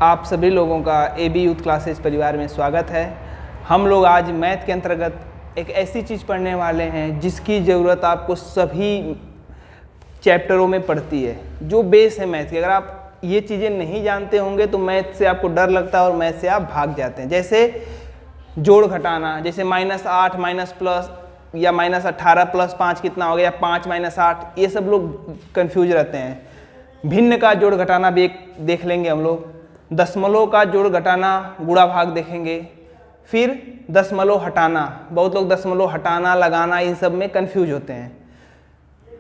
आप सभी लोगों का AB यूथ क्लासेस परिवार में स्वागत है। हम लोग आज मैथ के अंतर्गत एक ऐसी चीज़ पढ़ने वाले हैं जिसकी ज़रूरत आपको सभी चैप्टरों में पड़ती है, जो बेस है मैथ की। अगर आप ये चीज़ें नहीं जानते होंगे तो मैथ से आपको डर लगता है और मैथ से आप भाग जाते हैं। जैसे जोड़ घटाना, जैसे -8 माइनस प्लस या -18 + 5 कितना हो गया, 5 - 8, ये सब लोग कंफ्यूज रहते हैं। भिन्न का जोड़ घटाना भी एक देख लेंगे हम लोग, दशमलव का जोड़ घटाना, गुणा भाग देखेंगे, फिर दशमलव हटाना। बहुत लोग दशमलव हटाना लगाना इन सब में कंफ्यूज होते हैं।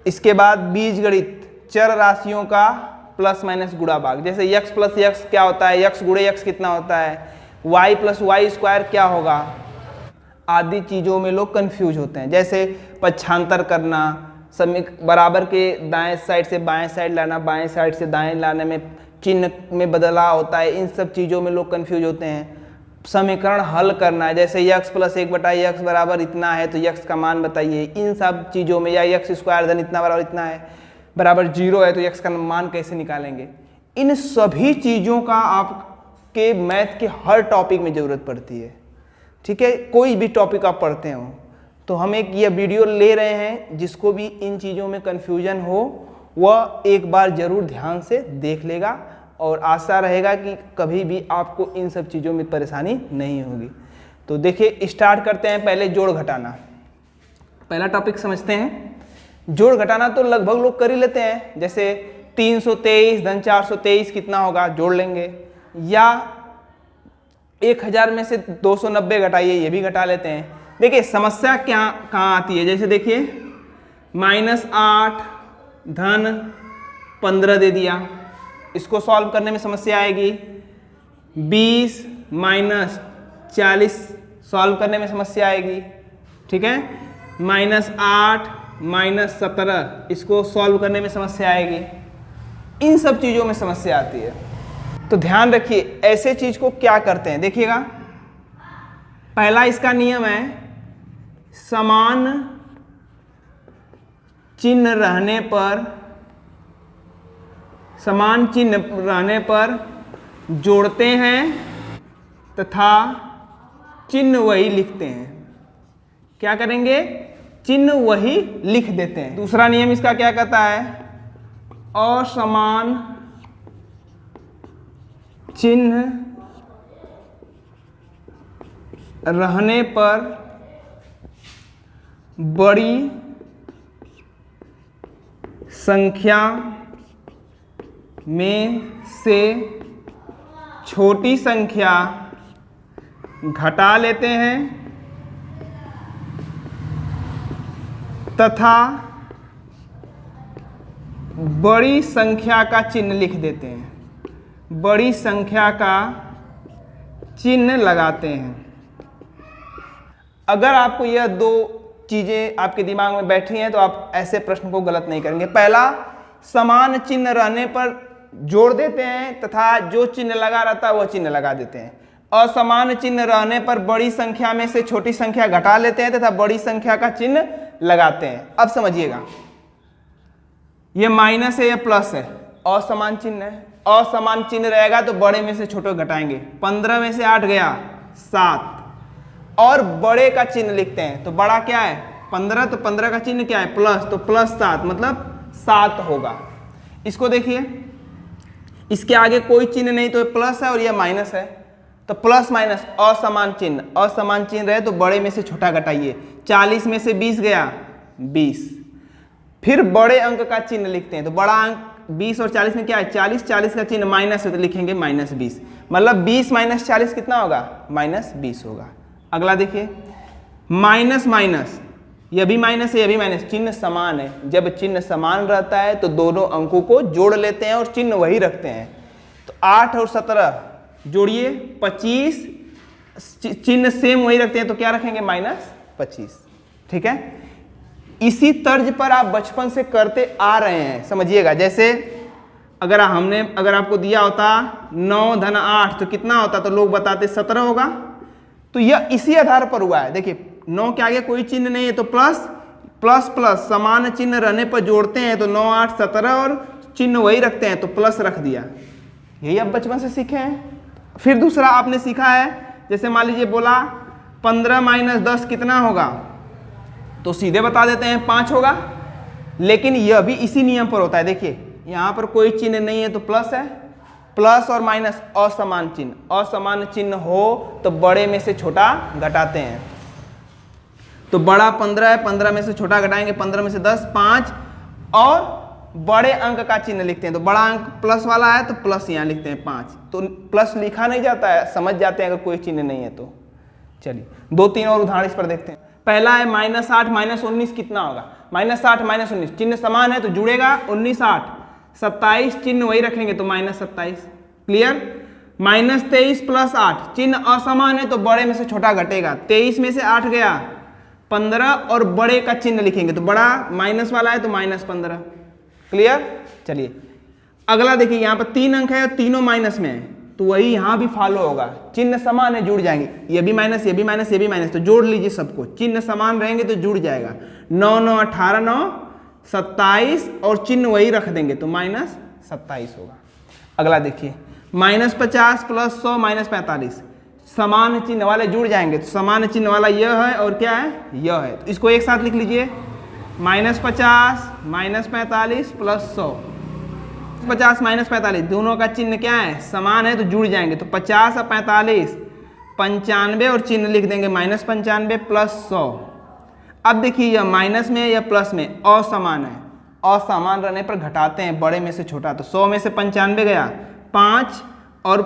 इसके बाद बीजगणित, चर राशियों का प्लस माइनस गुणा भाग, जैसे x + x क्या होता है, x × x कितना होता है, y + y² क्या होगा, आदि चीज़ों में लोग कंफ्यूज होते हैं। जैसे पक्षांतर करना, बराबर के दाएं साइड से बाएं साइड लाना, बाएं साइड से दाएं लाने में चिन्ह में बदलाव होता है, इन सब चीज़ों में लोग कंफ्यूज होते हैं। समीकरण हल करना है, जैसे x + 1/x बराबर इतना है तो x का मान बताइए, इन सब चीज़ों में, या x² धन इतना बराबर इतना है बराबर 0 है तो x का मान कैसे निकालेंगे। इन सभी चीज़ों का आपके मैथ के हर टॉपिक में ज़रूरत पड़ती है। ठीक है, कोई भी टॉपिक आप पढ़ते हो तो हम एक ये वीडियो ले रहे हैं, जिसको भी इन चीज़ों में कन्फ्यूजन हो वह एक बार ज़रूर ध्यान से देख लेगा और आशा रहेगा कि कभी भी आपको इन सब चीज़ों में परेशानी नहीं होगी। तो देखिए, स्टार्ट करते हैं। पहले जोड़ घटाना, पहला टॉपिक समझते हैं। जोड़ घटाना तो लगभग लोग कर ही लेते हैं, जैसे 323 धन 423 कितना होगा, जोड़ लेंगे, या 1000 में से 290 घटाइए, ये भी घटा लेते हैं। देखिए समस्या क्या कहाँ आती है, जैसे देखिए -8 धन 15 दे दिया, इसको सॉल्व करने में समस्या आएगी। 20 - 40 सॉल्व करने में समस्या आएगी। ठीक है, -8 - 17 इसको सॉल्व करने में समस्या आएगी। इन सब चीज़ों में समस्या आती है, तो ध्यान रखिए ऐसे चीज़ को क्या करते हैं। देखिएगा, पहला इसका नियम है, समान चिन्ह रहने पर जोड़ते हैं तथा चिन्ह वही लिखते हैं। क्या करेंगे, चिन्ह वही लिख देते हैं। दूसरा नियम इसका क्या कहता है, असमान चिन्ह रहने पर बड़ी संख्या में से छोटी संख्या घटा लेते हैं तथा बड़ी संख्या का चिन्ह लिख देते हैं, बड़ी संख्या का चिन्ह लगाते हैं। अगर आपको यह दो चीज़ें आपके दिमाग में बैठी हैं तो आप ऐसे प्रश्न को गलत नहीं करेंगे। पहला, समान चिन्ह रहने पर जोड़ देते हैं तथा जो चिन्ह लगा रहता है वह चिन्ह लगा देते हैं। असमान चिन्ह रहने पर बड़ी संख्या में से छोटी संख्या घटा लेते हैं तथा बड़ी संख्या का चिन्ह लगाते हैं। अब समझिएगा, यह माइनस है या प्लस है, असमान चिन्ह है। असमान चिन्ह रहेगा तो बड़े में से छोटे घटाएंगे। 15 में से 8 गया 7, और बड़े का चिन्ह लिखते हैं तो बड़ा क्या है 15, तो 15 का चिन्ह क्या है प्लस, तो +7 मतलब 7 होगा। इसको देखिए, इसके आगे कोई चिन्ह नहीं तो प्लस है और यह माइनस है, तो प्लस माइनस असमान चिन्ह, असमान चिन्ह रहे तो बड़े में से छोटा घटाइए। 40 में से 20 गया 20, फिर बड़े अंक का चिन्ह लिखते हैं तो बड़ा अंक 20 और 40 में क्या है 40, 40 का चिन्ह माइनस है तो लिखेंगे -20, मतलब 20 - 40 कितना होगा, -20 होगा। अगला देखिए, माइनस माइनस, यह भी माइनस है, यह भी माइनस, चिन्ह समान है। जब चिन्ह समान रहता है तो दोनों अंकों को जोड़ लेते हैं और चिन्ह वही रखते हैं। तो 8 और 17 जोड़िए, 25, चिन्ह सेम वही रखते हैं तो क्या रखेंगे -25। ठीक है, इसी तर्ज पर आप बचपन से करते आ रहे हैं, समझिएगा। जैसे अगर आपको दिया होता 9 धन 8 तो कितना होता, तो लोग बताते 17 होगा। तो यह इसी आधार पर हुआ है। देखिए 9 के आगे कोई चिन्ह नहीं है तो प्लस प्लस प्लस समान चिन्ह रहने पर जोड़ते हैं तो 9 8 17 और चिन्ह वही रखते हैं तो प्लस रख दिया। यही आप बचपन से सीखे हैं। फिर दूसरा आपने सीखा है, जैसे मान लीजिए बोला 15 माइनस 10 कितना होगा, तो सीधे बता देते हैं 5 होगा। लेकिन यह भी इसी नियम पर होता है। देखिए यहाँ पर कोई चिन्ह नहीं है तो प्लस है, प्लस और माइनस असमान चिन्ह, असमान चिन्ह हो तो बड़े में से छोटा घटाते हैं। तो बड़ा 15 है, 15 में से छोटा घटाएंगे, 15 में से 10 5, और बड़े अंक का चिन्ह लिखते हैं। तो बड़ा अंक प्लस वाला है तो प्लस यहाँ लिखते हैं 5। तो प्लस लिखा नहीं जाता है, समझ जाते हैं अगर कोई चिन्ह नहीं है तो। चलिए 2-3 और उदाहरण इस पर देखते हैं। पहला है -8 माइनस 19 कितना होगा। -8 माइनस 19 चिन्ह समान है तो जुड़ेगा 19 8, 27 चिन्ह वही रखेंगे तो -27। क्लियर। -23 प्लस 8 चिन्ह असमान है तो बड़े में से छोटा घटेगा। 23 में से 8 गया 15 और बड़े का चिन्ह लिखेंगे तो बड़ा माइनस वाला है तो -15। क्लियर। चलिए अगला देखिए, यहाँ पर 3 अंक है और तीनों माइनस में है तो वही यहाँ भी फॉलो होगा। चिन्ह समान है जुड़ जाएंगे, ये भी माइनस ये भी माइनस ये भी माइनस, तो जोड़ लीजिए सबको। चिन्ह समान रहेंगे तो जुड़ जाएगा। 9 9 18 9 27 और चिन्ह वही रख देंगे तो -27 होगा। अगला देखिए -50 प्लस 100 -45 समान चिन्ह वाले जुड़ जाएंगे तो समान चिन्ह वाला यह है और क्या है यह है, तो इसको एक साथ लिख लीजिए। -50 -45 प्लस 100, 50 -45 दोनों का चिन्ह क्या है समान है तो जुड़ जाएंगे तो 50 और 45 95 और चिन्ह लिख देंगे -95 प्लस 100। अब देखिए यह माइनस में या प्लस में असमान है, असमान रहने पर घटाते हैं बड़े में से छोटा। तो 100 में से 95 गया 5 और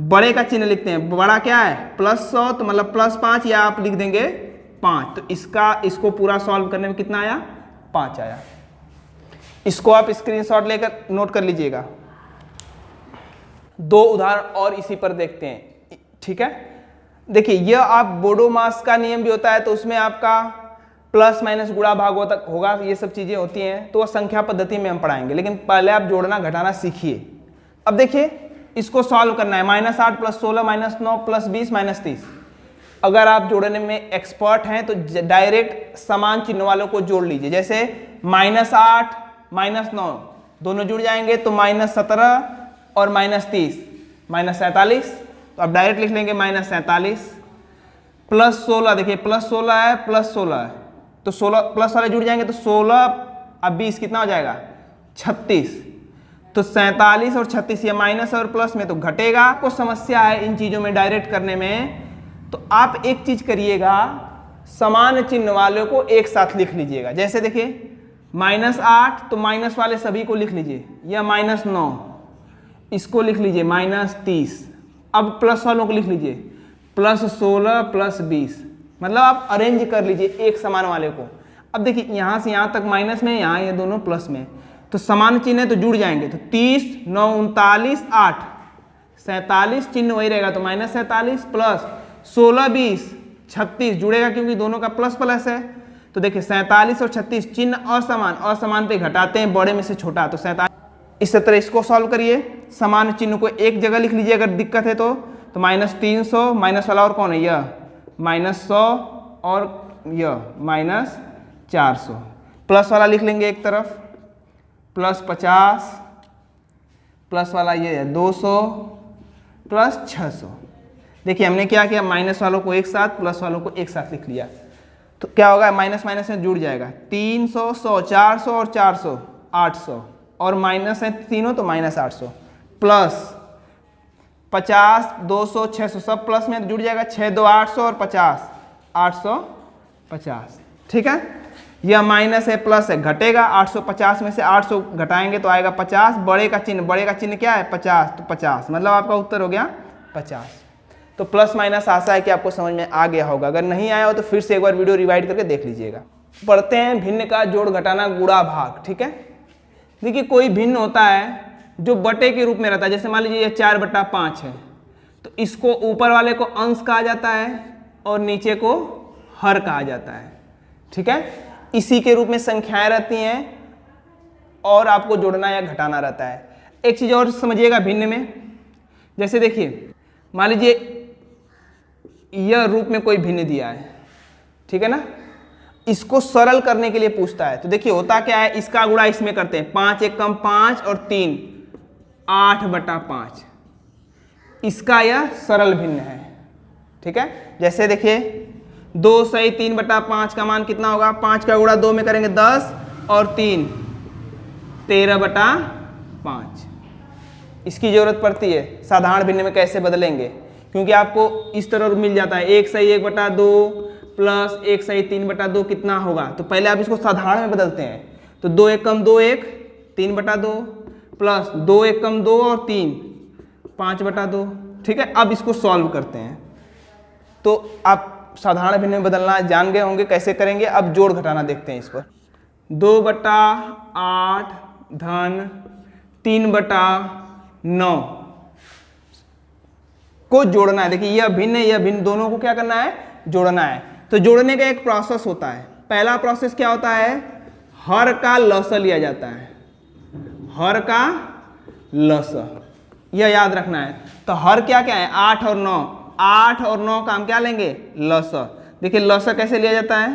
बड़े का चिन्ह लिखते हैं। बड़ा क्या है +100 तो मतलब +5 या आप लिख देंगे 5। तो इसको पूरा सॉल्व करने में कितना आया 5 आया। इसको आप स्क्रीनशॉट लेकर नोट कर लीजिएगा। 2 उदाहरण और इसी पर देखते हैं। ठीक है, देखिए यह आप बोडो मास का नियम भी होता है तो उसमें आपका प्लस माइनस गुणा भाग होगा, ये सब चीजें होती हैं तो वह संख्या पद्धति में हम पढ़ाएंगे। लेकिन पहले आप जोड़ना घटाना सीखिए। अब देखिए इसको सॉल्व करना है। -8 प्लस 16 -9 प्लस 20 -30। अगर आप जोड़ने में एक्सपर्ट हैं तो डायरेक्ट समान चिन्ह वालों को जोड़ लीजिए। जैसे -8 -9 दोनों जुड़ जाएंगे तो -17 और -30 -47। तो आप डायरेक्ट लिख लेंगे -47 प्लस 16। देखिए प्लस 16 है प्लस 16 है तो 16 प्लस वाले जुड़ जाएंगे तो 16 अब 20 कितना हो जाएगा 36। तो 47 और 36 ये माइनस और प्लस में तो घटेगा। को समस्या है इन चीजों में डायरेक्ट करने में तो आप एक चीज करिएगा, समान चिन्ह वालों को एक साथ लिख लीजिएगा। जैसे देखिए -8 तो माइनस वाले सभी को लिख लीजिए, या -9 इसको लिख लीजिए -30। अब प्लस वालों को लिख लीजिए +16 प्लस 20, मतलब आप अरेंज कर लीजिए एक समान वाले को। अब देखिए यहाँ से यहाँ तक माइनस में, यहाँ ये दोनों प्लस में, तो समान चिन्ह है तो जुड़ जाएंगे। तो 30 9 39 8 47 चिन्ह वही रहेगा तो -47 प्लस 16 20 36 जुड़ेगा क्योंकि दोनों का प्लस प्लस है। तो देखिए 47 और 36 चिन्ह असमान, असमान पे घटाते हैं बड़े में से छोटा तो 47। इस तरह इसको सॉल्व करिए। समान चिन्ह को एक जगह लिख लीजिए अगर दिक्कत है तो -300 माइनस वाला और कौन है यह -100 और यह -400। प्लस वाला लिख लेंगे एक तरफ +50 प्लस वाला ये है 200 प्लस 600। देखिए हमने क्या किया, माइनस वालों को एक साथ प्लस वालों को एक साथ लिख लिया तो क्या होगा माइनस माइनस में जुड़ जाएगा। 300 100 400 और 400 800 और माइनस है तीनों तो -800 प्लस 50 200 600 सब प्लस में जुड़ जाएगा। 6 2 800 और 50 850। ठीक है, यह माइनस है प्लस है घटेगा। 850 में से 800 घटाएंगे तो आएगा 50। बड़े का चिन्ह क्या है 50 तो 50 मतलब आपका उत्तर हो गया 50। तो प्लस माइनस आशा है कि आपको समझ में आ गया होगा। अगर नहीं आया हो तो फिर से एक बार वीडियो रिवाइड करके देख लीजिएगा। पढ़ते हैं भिन्न का जोड़ घटाना गुणा भाग। ठीक है, देखिए कोई भिन्न होता है जो बटे के रूप में रहता है। जैसे मान लीजिए ये 4/5 है तो इसको ऊपर वाले को अंश कहा जाता है और नीचे को हर कहा जाता है। ठीक है, इसी के रूप में संख्याएं रहती हैं और आपको जोड़ना या घटाना रहता है। एक चीज और समझिएगा भिन्न में, जैसे देखिए मान लीजिए यह रूप में कोई भिन्न दिया है, ठीक है ना, इसको सरल करने के लिए पूछता है। तो देखिए होता क्या है, इसका गुणा इसमें करते हैं 5 1 कम 5 और 3 8/5। इसका यह सरल भिन्न है। ठीक है, जैसे देखिए 2 सही 3/5 का मान कितना होगा, 5 का गुणा 2 में करेंगे 10 और 3 13/5। इसकी जरूरत पड़ती है साधारण भिन्न में कैसे बदलेंगे, क्योंकि आपको इस तरह मिल जाता है 1 सही 1/2 प्लस 1 सही 3/2 कितना होगा, तो पहले आप इसको साधारण में बदलते हैं। तो 2 1 कम 2 1 3/2 प्लस 2 1 कम 2 और 3 5/2। ठीक है, अब इसको सॉल्व करते हैं। तो आप साधारण भिन्न में बदलना जान गए होंगे कैसे करेंगे। अब जोड़ घटाना देखते हैं इस पर। 2/8 धन 3/9 को जोड़ना है। देखिए यह भिन्न दोनों को क्या करना है, जोड़ना है। तो जोड़ने का एक प्रोसेस होता है। पहला प्रोसेस क्या होता है, हर का लसा लिया जाता है, हर का लसा, यह याद रखना है। तो हर क्या क्या है, 8 और 9, 8 और 9 का हम क्या लेंगे, लसा। देखिए लसा कैसे लिया जाता है,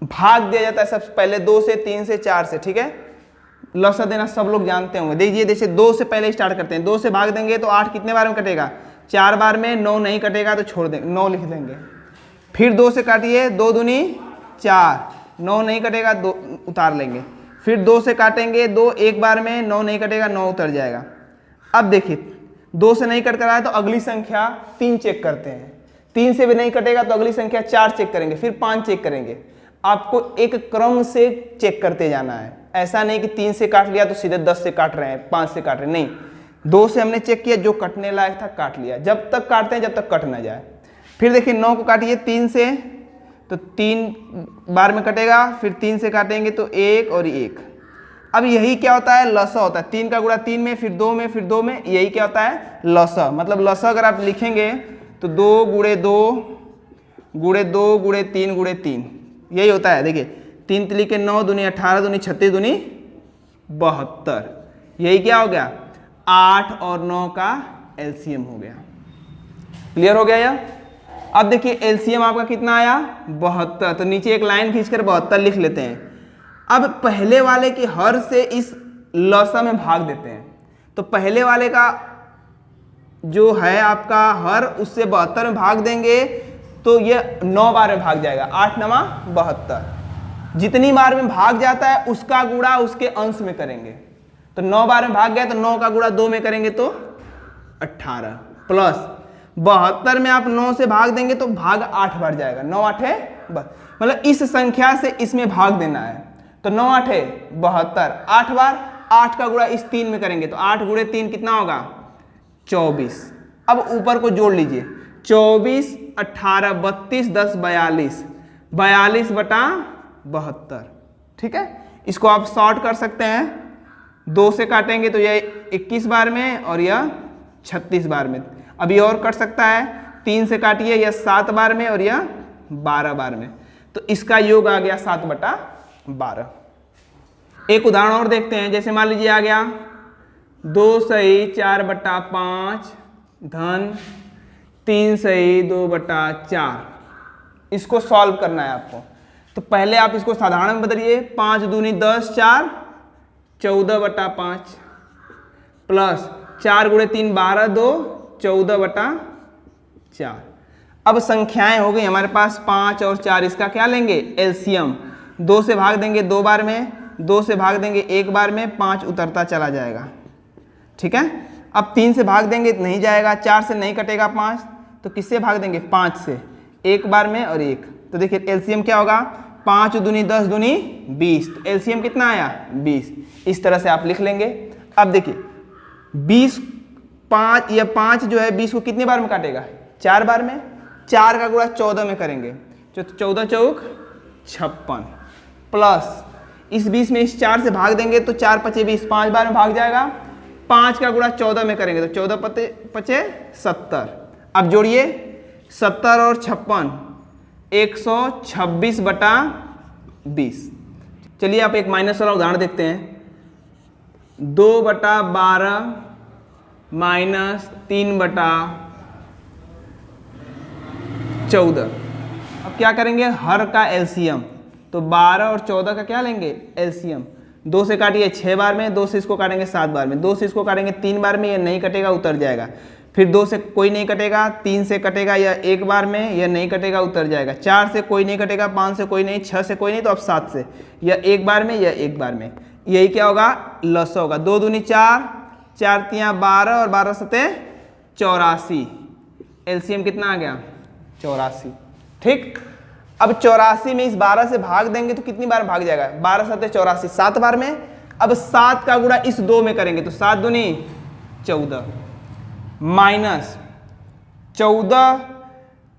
भाग दिया जाता है सबसे पहले 2 से 3 से 4 से। ठीक है, लसा देना सब लोग जानते होंगे। देखिए जैसे 2 से पहले स्टार्ट करते हैं, 2 से भाग देंगे तो 8 कितने बार में कटेगा, 4 बार में। 9 नहीं कटेगा तो छोड़ देंगे, 9 लिख देंगे। फिर 2 से काटिए, 2 दूनी 4, 9 नहीं कटेगा 2 उतार लेंगे। फिर 2 से काटेंगे, 2 एक बार में, 9 नहीं कटेगा 9 उतर जाएगा। अब देखिए 2 से नहीं कट कर आया तो अगली संख्या 3 चेक करते हैं, 3 से भी नहीं कटेगा तो अगली संख्या 4 चेक करेंगे, फिर 5 चेक करेंगे। आपको एक क्रम से चेक करते जाना है। ऐसा नहीं कि 3 से काट लिया तो सीधे 10 से काट रहे हैं, 5 से काट रहे हैं, नहीं। 2 से हमने चेक किया, जो कटने लायक था काट लिया। जब तक काटते हैं जब तक कट ना जाए। फिर देखिए 9 को काटिए 3 से, तो 3 बार में कटेगा, फिर 3 से काटेंगे तो 1 और 1। अब यही क्या होता है, लसा होता है। 3 का गुणा 3 में, फिर 2 में, फिर 2 में, यही क्या होता है, लसा। मतलब लसा अगर आप लिखेंगे तो 2 गुणे 2 गुणे 2 गुणे 3 गुणे 3, यही होता है। देखिए 3 तिली के 9 दूनी 18 दूनी 36 दूनी 72, यही क्या हो गया, 8 और 9 का एलसीएम हो गया। क्लियर हो गया यह। अब देखिए एलसीएम आपका कितना आया, 72। तो नीचे एक लाइन खींचकर 72 लिख लेते हैं। अब पहले वाले की हर से इस लसा में भाग देते हैं। तो पहले वाले का जो है आपका हर, उससे 72 में भाग देंगे तो ये 9 बार में भाग जाएगा, 8 9 72। जितनी बार में भाग जाता है उसका गुणा उसके अंश में करेंगे। तो 9 बार में भाग गया तो 9 का गुणा 2 में करेंगे तो 18, प्लस 72 में आप 9 से भाग देंगे तो भाग 8 बार जाएगा, 9 8 मतलब इस संख्या से इसमें भाग देना है। तो 9 8 72, 8 बार, 8 का गुणा इस 3 में करेंगे तो 8 गुणे 3 कितना होगा, 24। अब ऊपर को जोड़ लीजिए, 24 18 32 10 42, 42/72। ठीक है, इसको आप शॉर्ट कर सकते हैं। 2 से काटेंगे तो यह 21 बार में और यह 36 बार में। अभी और कट सकता है, 3 से काटिए, यह 7 बार में और यह 12 बार में। तो इसका योग आ गया 7/12। एक उदाहरण और देखते हैं। जैसे मान लीजिए आ गया 2 सही 4/5 धन 3 सही 2/4। इसको सॉल्व करना है आपको। तो पहले आप इसको साधारण में बदलिए, 5 दूनी 10 4 14/5 प्लस 4 गुणे 3 12 2 14/4। अब संख्याएं हो गई हमारे पास 5 और 4, इसका क्या लेंगे, एलसीएम। 2 से भाग देंगे 2 बार में, 2 से भाग देंगे 1 बार में, 5 उतरता चला जाएगा। ठीक है, अब 3 से भाग देंगे नहीं जाएगा, 4 से नहीं कटेगा 5, तो किससे भाग देंगे, 5 से, 1 बार में और 1। तो देखिए एलसीएम क्या होगा, 5 दूनी 10 दूनी 20। तो एलसीएम कितना आया, 20। इस तरह से आप लिख लेंगे। अब देखिए 20 5 या 5 जो है 20 को कितने बार में काटेगा, 4 बार में। 4 का गुणा 14 में करेंगे तो 14 चौक 56 प्लस इस 20 में इस 4 से भाग देंगे तो 4 5 20, 5 बार में भाग जाएगा। 5 का गुणा 14 में करेंगे तो 14 5 70। अब जोड़िए 70 और 56, 126/20। चलिए आप एक माइनस वाला उदाहरण देखते हैं। 2/12 माइनस 3/14। अब क्या करेंगे, हर का एलसीएम। तो 12 और 14 का क्या लेंगे, एलसीएम। 2 से काटिए 6 बार में, 2 से इसको काटेंगे 7 बार में, 2 से इसको काटेंगे 3 बार में, ये नहीं कटेगा उतर जाएगा। फिर 2 से कोई नहीं कटेगा, 3 से कटेगा या एक बार में, या नहीं कटेगा उतर जाएगा, 4 से कोई नहीं कटेगा, 5 से कोई नहीं, 6 से कोई नहीं, तो अब 7 से, या एक बार में या एक बार में, यही क्या होगा लसा होगा। 2 दूनी 4, 4 तियाँ 12 और 12 सते 84, एलसीएम कितना आ गया 84। ठीक, अब 84 में इस 12 से भाग देंगे तो कितनी बार भाग जाएगा, 12 सते 84, 7 बार में। अब 7 का गुणा इस 2 में करेंगे तो 7 दूनी 14 माइनस 14,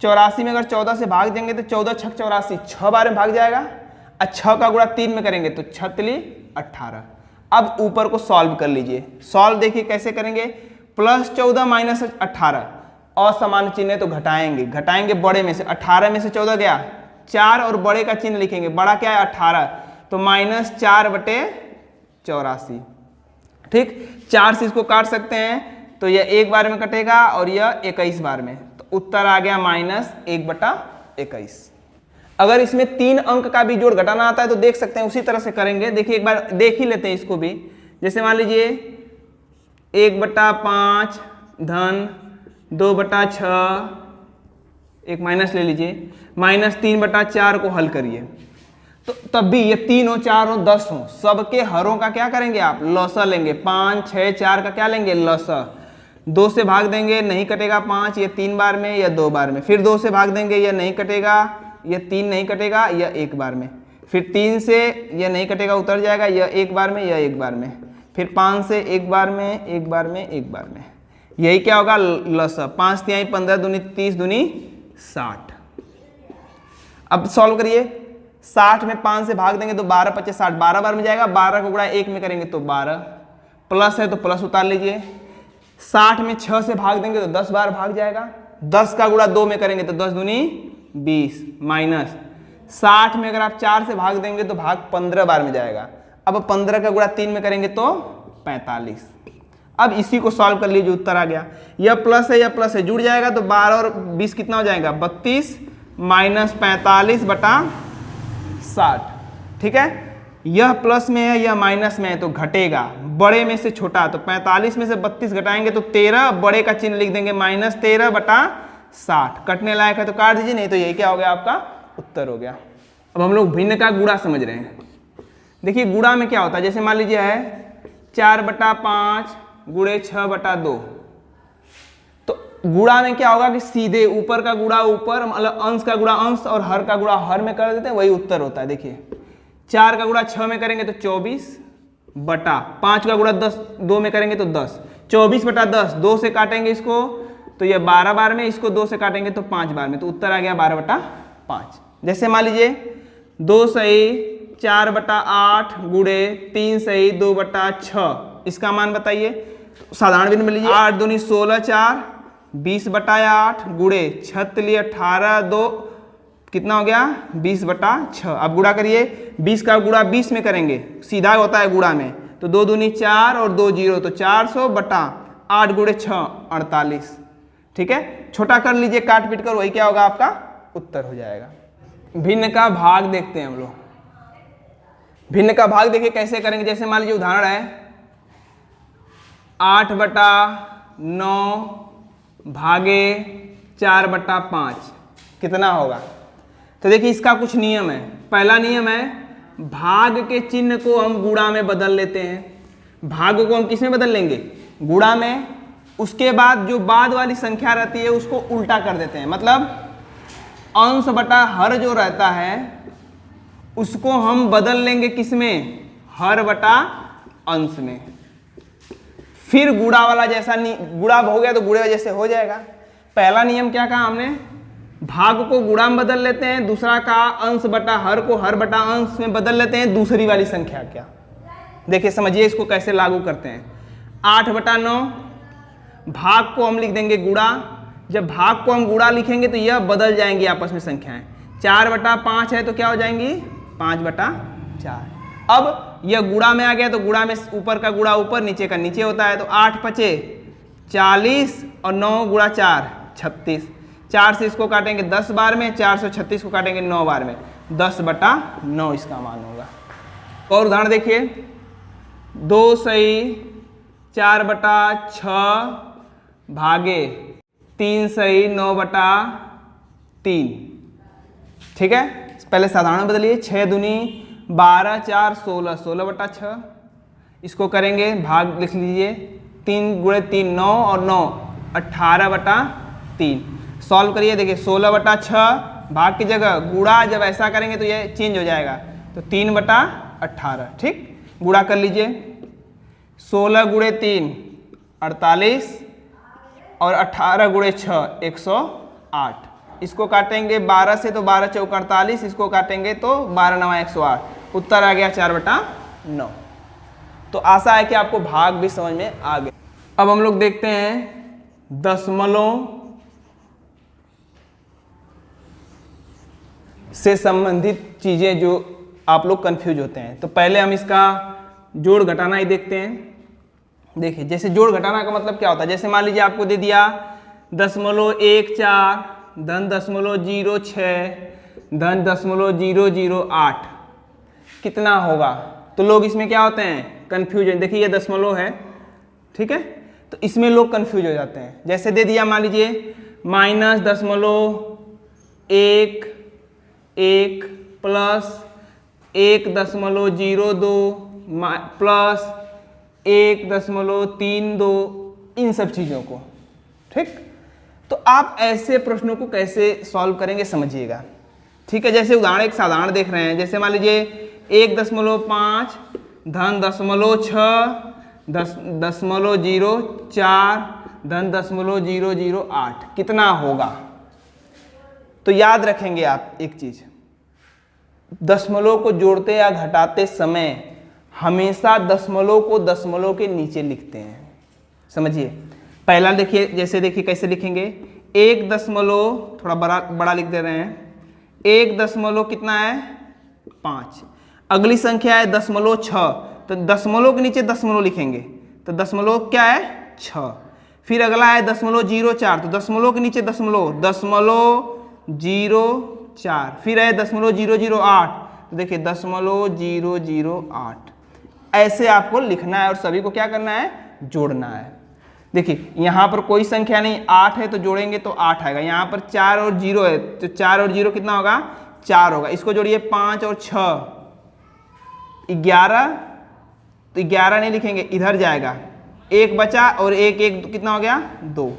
84 में अगर 14 से भाग देंगे तो 14 छक 84, 6 बार में भाग जाएगा। और 6 का गुणा 3 में करेंगे तो 6 तिली 18। अब ऊपर को सॉल्व कर लीजिए, सॉल्व देखिए कैसे करेंगे, +14 माइनस 18, असमान चिन्ह है तो घटाएंगे, घटाएंगे बड़े में से, 18 में से 14 गया 4 और बड़े का चिन्ह लिखेंगे, बड़ा क्या है 18, तो -4/84। ठीक, 4 से इसको काट सकते हैं तो यह एक बार में कटेगा और यह 21 बार में, तो उत्तर आ गया -1/21। अगर इसमें 3 अंक का भी जोड़ घटाना आता है तो देख सकते हैं उसी तरह से करेंगे। देखिए एक बार देख ही लेते हैं इसको भी, जैसे मान लीजिए 1/5 धन 2/6, एक माइनस ले लीजिए, -3/4 को हल करिए तो तब भी ये 3 हो 4 हो 10 हो, सबके हरों का क्या करेंगे आप लसा लेंगे, 5 6 4 का क्या लेंगे लसा। 2 से भाग देंगे नहीं कटेगा 5, ये 3 बार में या 2 बार में, फिर 2 से भाग देंगे यह नहीं कटेगा, यह 3 नहीं कटेगा, यह एक बार में, फिर 3 से यह नहीं कटेगा उतर जाएगा, यह एक बार में, यह एक बार में, फिर 5 से एक बार में, एक बार में, एक बार में, यही क्या होगा लसा। 5 तिहाई 15 दूनी 30 दूनी 60। अब सॉल्व करिए, 60 में 5 से भाग देंगे तो 12 × 5 = 60, 12 बार में जाएगा, 12 को गुणा 1 में करेंगे तो 12, प्लस है तो प्लस उतार लीजिए। 60 में 6 से भाग देंगे तो 10 बार भाग जाएगा, 10 का गुणा 2 में करेंगे तो 10 दूनी 20, माइनस 60 में अगर आप 4 से भाग देंगे तो भाग 15 बार में जाएगा, अब 15 का गुणा 3 में करेंगे तो 45। अब इसी को सॉल्व कर लीजिए, उत्तर आ गया। यह प्लस है, यह प्लस है, जुड़ जाएगा तो 12 और 20 कितना हो जाएगा 32 माइनस 45/60। ठीक है, यह प्लस में है यह माइनस में है तो घटेगा, बड़े में से छोटा, तो 45 में से 32 घटाएंगे तो 13, बड़े का चिन्ह लिख देंगे -13/60, कटने लायक है तो काट दीजिए, नहीं तो यही क्या हो गया आपका उत्तर हो गया। अब हम लोग भिन्न का गुणा समझ रहे हैं। देखिए गुणा में क्या होता है, जैसे मान लीजिए है 4/5 गुणे 6/2, तो गुणा में क्या होगा कि सीधे ऊपर का गुणा ऊपर, मतलब अंश का गुणा अंश और हर का गुणा हर में कर देते हैं, वही उत्तर होता है। देखिए 4 का गुणा 6 में करेंगे तो 24/5 का गुणा 2 में करेंगे तो 10, 24/10, 2 से काटेंगे इसको तो यह 12 बार में, इसको 2 से काटेंगे तो 5 बार में, तो उत्तर आ गया 12/5। जैसे मान लीजिए 2 सही 4/8 गुणे 3 सही 2/6, इसका मान बताइए, साधारण भिन्न में लीजिए, 8 दूनी 16 4 20/8 गुणे 6 तिली 18 2 कितना हो गया 20/6। अब गुणा करिए, 20 का गुणा 20 में करेंगे, सीधा होता है गुणा में, तो 2 दूनी 4 और 2 0 तो 400/8 गुणे 6 48। ठीक है, छोटा कर लीजिए काट पीट कर, वही क्या होगा आपका उत्तर हो जाएगा। भिन्न का भाग देखते हैं हम लोग। भिन्न का भाग देखिए कैसे करेंगे, जैसे मान लीजिए उदाहरण है 8/9 भागे 4/5 कितना होगा। तो देखिए इसका कुछ नियम है। पहला नियम है भाग के चिन्ह को हम गुणा में बदल लेते हैं। भाग को हम किस में बदल लेंगे, गुणा में। उसके बाद जो बाद वाली संख्या रहती है उसको उल्टा कर देते हैं, मतलब अंश बटा हर जो रहता है उसको हम बदल लेंगे किस में, हर बटा अंश में। फिर गुणा वाला जैसा गुणा हो गया तो गुणे जैसे हो जाएगा। पहला नियम क्या कहा हमने, भाग को गुणा में बदल लेते हैं, दूसरा का अंश बटा हर को हर बटा अंश में बदल लेते हैं। दूसरी वाली संख्या क्या, देखिए समझिए इसको कैसे लागू करते हैं। 8/9 भाग को हम लिख देंगे गुणा, जब भाग को हम गुणा लिखेंगे तो यह बदल जाएंगी आपस में संख्याएं। 4/5 है तो क्या हो जाएंगी 5/4। अब यह गुणा में आ गया तो गुणा में ऊपर का गुणा ऊपर नीचे का नीचे होता है, तो 8 5 40 और 9 गुणा 4 36। 4 से इसको काटेंगे 10 बार में, 436 को काटेंगे 9 बार में, 10/9 इसका मान होगा। और उदाहरण देखिए 2 सही 4/6 भागे 3 सही 9/3। ठीक है, पहले साधारण बदलिए। 6 दूनी 12, 4 16, 16/6। इसको करेंगे भाग लिख लीजिए, 3 × 3 9 और 9 18/3। सॉल्व करिए, देखिए 16/6 भाग की जगह गुणा, जब ऐसा करेंगे तो ये चेंज हो जाएगा, तो 3/18। ठीक, गुणा कर लीजिए। 16 × 3 48 और 18 × 6 108। इसको काटेंगे 12 से तो 12 चौक 48, इसको काटेंगे तो 12 9 108। उत्तर आ गया 4/9। तो आशा है कि आपको भाग भी समझ में आ गया। अब हम लोग देखते हैं दशमलव से संबंधित चीजें जो आप लोग कंफ्यूज होते हैं। तो पहले हम इसका जोड़ घटाना ही देखते हैं। देखिए, जैसे जोड़ घटाना का मतलब क्या होता है, जैसे मान लीजिए आपको दे दिया 0.14 धन 0.06 धन 0.008 कितना होगा। तो लोग इसमें क्या होते हैं, कंफ्यूजन। देखिए ये दशमलव है, ठीक है, तो इसमें लोग कंफ्यूज हो जाते हैं। जैसे दे दिया मान लीजिए -0.11 प्लस 1.02 प्लस 1.32, इन सब चीज़ों को। ठीक, तो आप ऐसे प्रश्नों को कैसे सॉल्व करेंगे समझिएगा। ठीक है, जैसे उदाहरण एक साधारण देख रहे हैं, जैसे मान लीजिए 1.5 धन 0.6 0.04 धन 0.008 कितना होगा। तो याद रखेंगे आप एक चीज, दशमलव को जोड़ते या घटाते समय हमेशा दशमलव को दशमलव के नीचे लिखते हैं। समझिए, पहला देखिए, जैसे देखिए कैसे लिखेंगे, 1 थोड़ा बड़ा लिख दे रहे हैं, 1 कितना है 5। अगली संख्या है 0.6, तो दशमलव के नीचे दशमलव लिखेंगे, तो दशमलव क्या है 6। फिर अगला है 0.04, तो दशमलव के नीचे दशमलव 0.04। फिर है 0.008, तो देखिए 0.008। ऐसे आपको लिखना है और सभी को क्या करना है, जोड़ना है। देखिए यहाँ पर कोई संख्या नहीं, 8 है तो जोड़ेंगे तो 8 आएगा। यहाँ पर 4 और 0 है, तो 4 और 0 कितना होगा 4 होगा। इसको जोड़िए 5 और 6 11, तो 11 नहीं लिखेंगे, इधर जाएगा, 1 बचा और 1 1 कितना हो गया 2,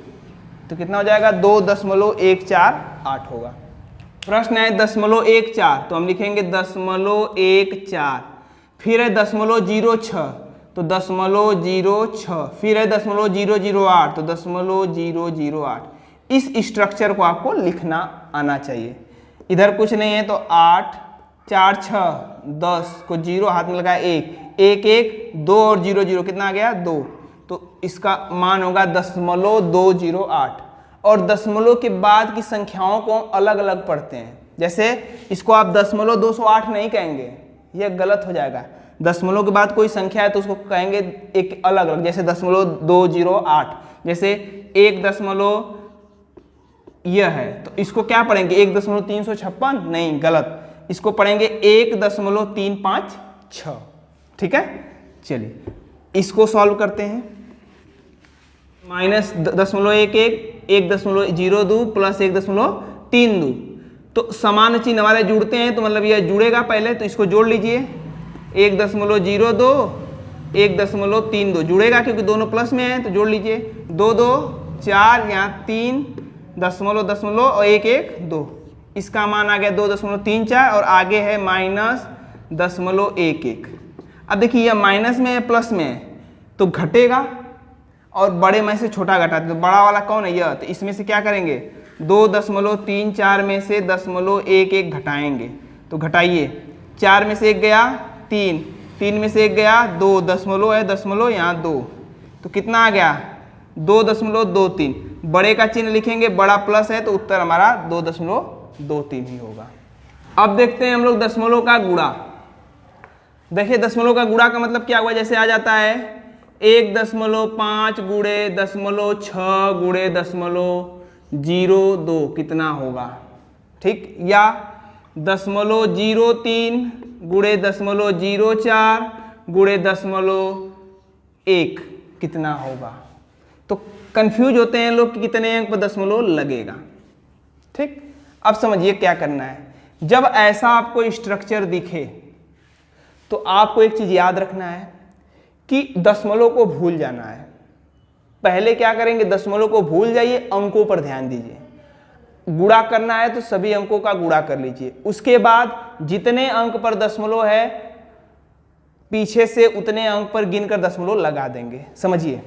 तो कितना हो जाएगा 2.148 होगा। प्रश्न है 0.14, तो हम लिखेंगे 0.14। फिर है 0.06, तो 0.06। फिर है 0.008, तो 0.008। इस स्ट्रक्चर को आपको लिखना आना चाहिए। इधर कुछ नहीं है तो 8 4 6 10 को 0 हाथ में लगाया 1 1 1 2 और 0 0 कितना आ गया 2, तो इसका मान होगा 0.208। और दशमलव के बाद की संख्याओं को अलग अलग पढ़ते हैं। जैसे इसको आप 0.208 नहीं कहेंगे, यह गलत हो जाएगा। दशमलव के बाद कोई संख्या है तो उसको कहेंगे एक अलग अलग, जैसे 0.208। जैसे 1 यह है तो इसको क्या पढ़ेंगे 1.356, नहीं गलत, इसको पढ़ेंगे 1.356। ठीक है, चलिए इसको सॉल्व करते हैं। -0.11 1.02 प्लस 1.32, तो समान चिन्ह हमारे जुड़ते हैं, तो मतलब यह जुड़ेगा पहले, तो इसको जोड़ लीजिए। 1.02 1.32 जुड़ेगा क्योंकि दोनों प्लस में है, तो जोड़ लीजिए 2 2 4, यहाँ 3 दशमलव और 1 1 2, इसका मान आ गया 2.34 और आगे है -0.11। अब देखिए यह माइनस में है प्लस में है तो घटेगा, और बड़े में से छोटा घटाते, तो बड़ा वाला कौन है यह, तो इसमें से क्या करेंगे 2.34 में से 0.11 घटाएंगे, तो घटाइए, 4 में से 1 गया 3, 3 में से 1 गया 2, दशमलव है दशमलव यहाँ 2, तो कितना आ गया 2.23। बड़े का चिन्ह लिखेंगे, बड़ा प्लस है तो उत्तर हमारा 2.23 ही होगा। अब देखते हैं हम लोग दशमलव का गुणा। देखिए दशमलव का गुणा का मतलब क्या हुआ, जैसे आ जाता है 1.5 गुणे 0.6 गुणे 0.02 कितना होगा। ठीक, या 0.03 गुणे 0.04 गुणे 0.1 कितना होगा। तो कंफ्यूज होते हैं लोग कि कितने अंक पर दशमलव लगेगा। ठीक, अब समझिए क्या करना है। जब ऐसा आपको स्ट्रक्चर दिखे तो आपको एक चीज याद रखना है कि दशमलव को भूल जाना है। पहले क्या करेंगे, दशमलव को भूल जाइए, अंकों पर ध्यान दीजिए। गुणा करना है तो सभी अंकों का गुणा कर लीजिए। उसके बाद जितने अंक पर दशमलव है पीछे से उतने अंक पर गिनकर दशमलव लगा देंगे। समझिए,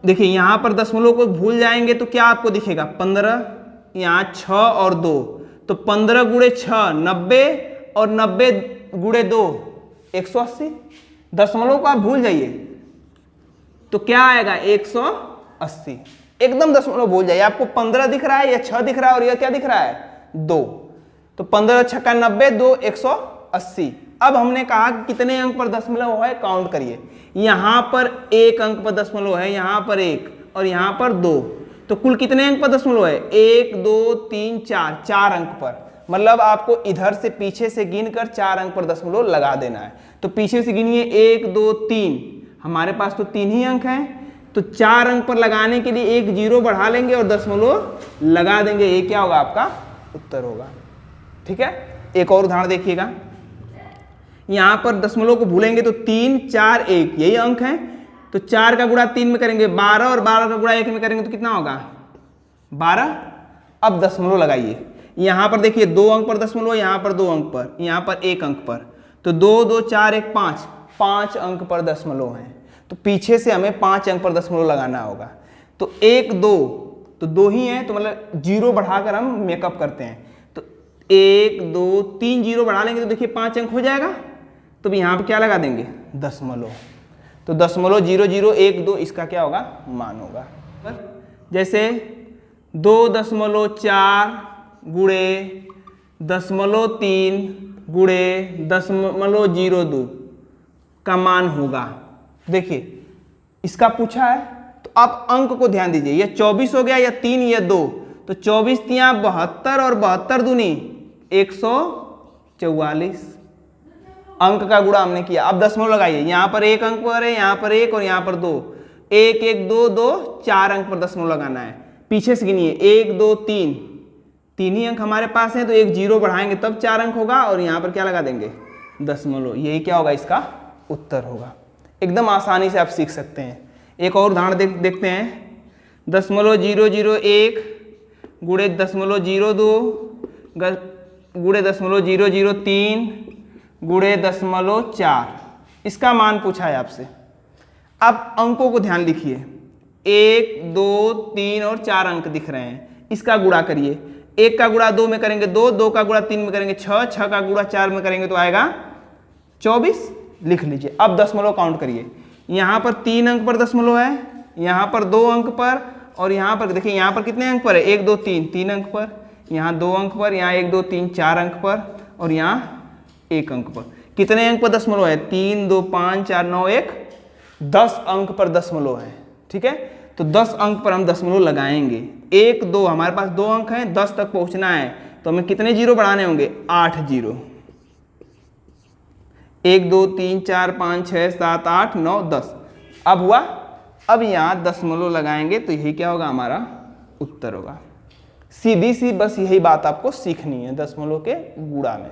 देखिए यहां पर दशमलव को भूल जाएंगे तो क्या आपको दिखेगा, 15, यहाँ 6 और 2, तो 15 गुणे 6 90 और 90 गुणे 2 180। दशमलव को आप भूल जाइए तो क्या आएगा 180। एकदम दशमलव भूल जाइए। आपको 15 दिख रहा है या 6 दिख रहा है और यह क्या दिख रहा है 2, तो 15 छक्का 90 2 180। अब हमने कहा कि कितने अंक पर दशमलव है, काउंट करिए। यहां पर 1 अंक पर दशमलव है, यहां पर 1 और यहां पर 2, तो कुल कितने अंक पर दशमलव है 1 2 3 4, 4 अंक पर। मतलब आपको इधर से पीछे से गिनकर 4 अंक पर दशमलव लगा देना है। तो पीछे से गिनिए 1 2 3, हमारे पास तो 3 ही अंक हैं, तो 4 अंक पर लगाने के लिए एक जीरो बढ़ा लेंगे और दशमलव लगा देंगे। ये क्या होगा, आपका उत्तर होगा। ठीक है, एक और उदाहरण देखिएगा। यहां पर दशमलव को भूलेंगे तो 3 4 1 यही अंक है, तो 4 का गुणा 3 में करेंगे 12 और 12 का गुणा 1 में करेंगे तो कितना होगा 12। अब दशमलव लगाइए। यहां पर देखिए 2 अंक पर दशमलव, यहां पर 2 अंक पर, यहां पर 1 अंक पर, तो 2 2 4 1 5, 5 अंक पर दशमलव है। तो पीछे से हमें 5 अंक पर दशमलव लगाना होगा। तो 1 2 तो 2 ही है, तो मतलब जीरो बढ़ाकर हम मेकअप करते हैं। तो 1 2 3 जीरो बढ़ा लेंगे तो देखिए 5 अंक हो जाएगा। तो यहाँ पे क्या लगा देंगे दशमलव। तो दशमलव 0 0 1 2 इसका क्या होगा मान होगा। जैसे 2.4 गुणे 0.3 गुणे 0.02 का मान होगा। देखिए इसका पूछा है तो आप अंक को ध्यान दीजिए, यह 24 हो गया या 3 या 2, तो 24 तिया 72 और 72 दूनी 144 अंक का गुणा हमने किया। अब दशमलव लगाइए, यहाँ पर 1 अंक पर है, यहाँ पर 1 और यहाँ पर 2, 1 1 2 2 4 अंक पर दशमलव लगाना है। पीछे से गिनिए 1 2 3, 3 ही अंक हमारे पास हैं, तो एक जीरो बढ़ाएंगे तब 4 अंक होगा और यहाँ पर क्या लगा देंगे दशमलव। यही क्या होगा इसका उत्तर होगा। एकदम आसानी से आप सीख सकते हैं। एक और उदाहरण देखते हैं। 0.001 गुणे 0.02 गुणे 0.003 गुणे 0.4 इसका मान पूछा है आपसे। अब अंकों को ध्यान लिखिए, 1 2 3 और 4 अंक दिख रहे हैं, इसका गुणा करिए। 1 का गुणा 2 में करेंगे 2, 2 का गुणा 3 में करेंगे 6, 6 का गुणा 4 में करेंगे तो आएगा 24। लिख लीजिए। अब दशमलव काउंट करिए। यहाँ पर 3 अंक पर दशमलव है, यहाँ पर 2 अंक पर, और यहाँ पर देखिए यहाँ पर कितने अंक पर है 1 2 3, 3 अंक पर, यहाँ 2 अंक पर, यहाँ 1 2 3 4 अंक पर और यहाँ 1 अंक पर। कितने अंक पर दशमलव है 3 2 5 4 9 1 10 अंक पर दशमलव है। ठीक है, तो 10 अंक पर हम दशमलव लगाएंगे। 1 2 हमारे पास 2 अंक हैं, 10 तक पहुंचना है तो हमें कितने जीरो बढ़ाने होंगे 8 जीरो। 1 2 3 4 5 6 7 8 9 10 अब हुआ। अब यहाँ दशमलव लगाएंगे तो यही क्या होगा हमारा उत्तर होगा। सीधी सी बस यही बात आपको सीखनी है दशमलव के गुणा में।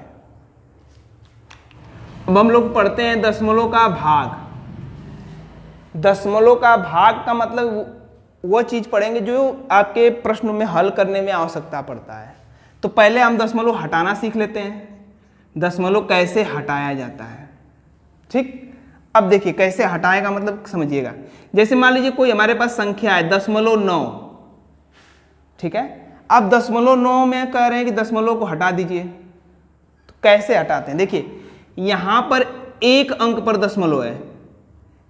अब हम लोग पढ़ते हैं दशमलव का भाग। दशमलव का भाग का मतलब वो चीज पढ़ेंगे जो आपके प्रश्न में हल करने में आवश्यकता पड़ता है। तो पहले हम दशमलव हटाना सीख लेते हैं, दशमलव कैसे हटाया जाता है। ठीक, अब देखिए कैसे हटाएगा मतलब समझिएगा। जैसे मान लीजिए कोई हमारे पास संख्या है 0.9, ठीक है, अब 0.9 में कह रहे हैं कि दशमलव को हटा दीजिए, तो कैसे हटाते हैं। देखिए यहां पर 1 अंक पर दशमलव है,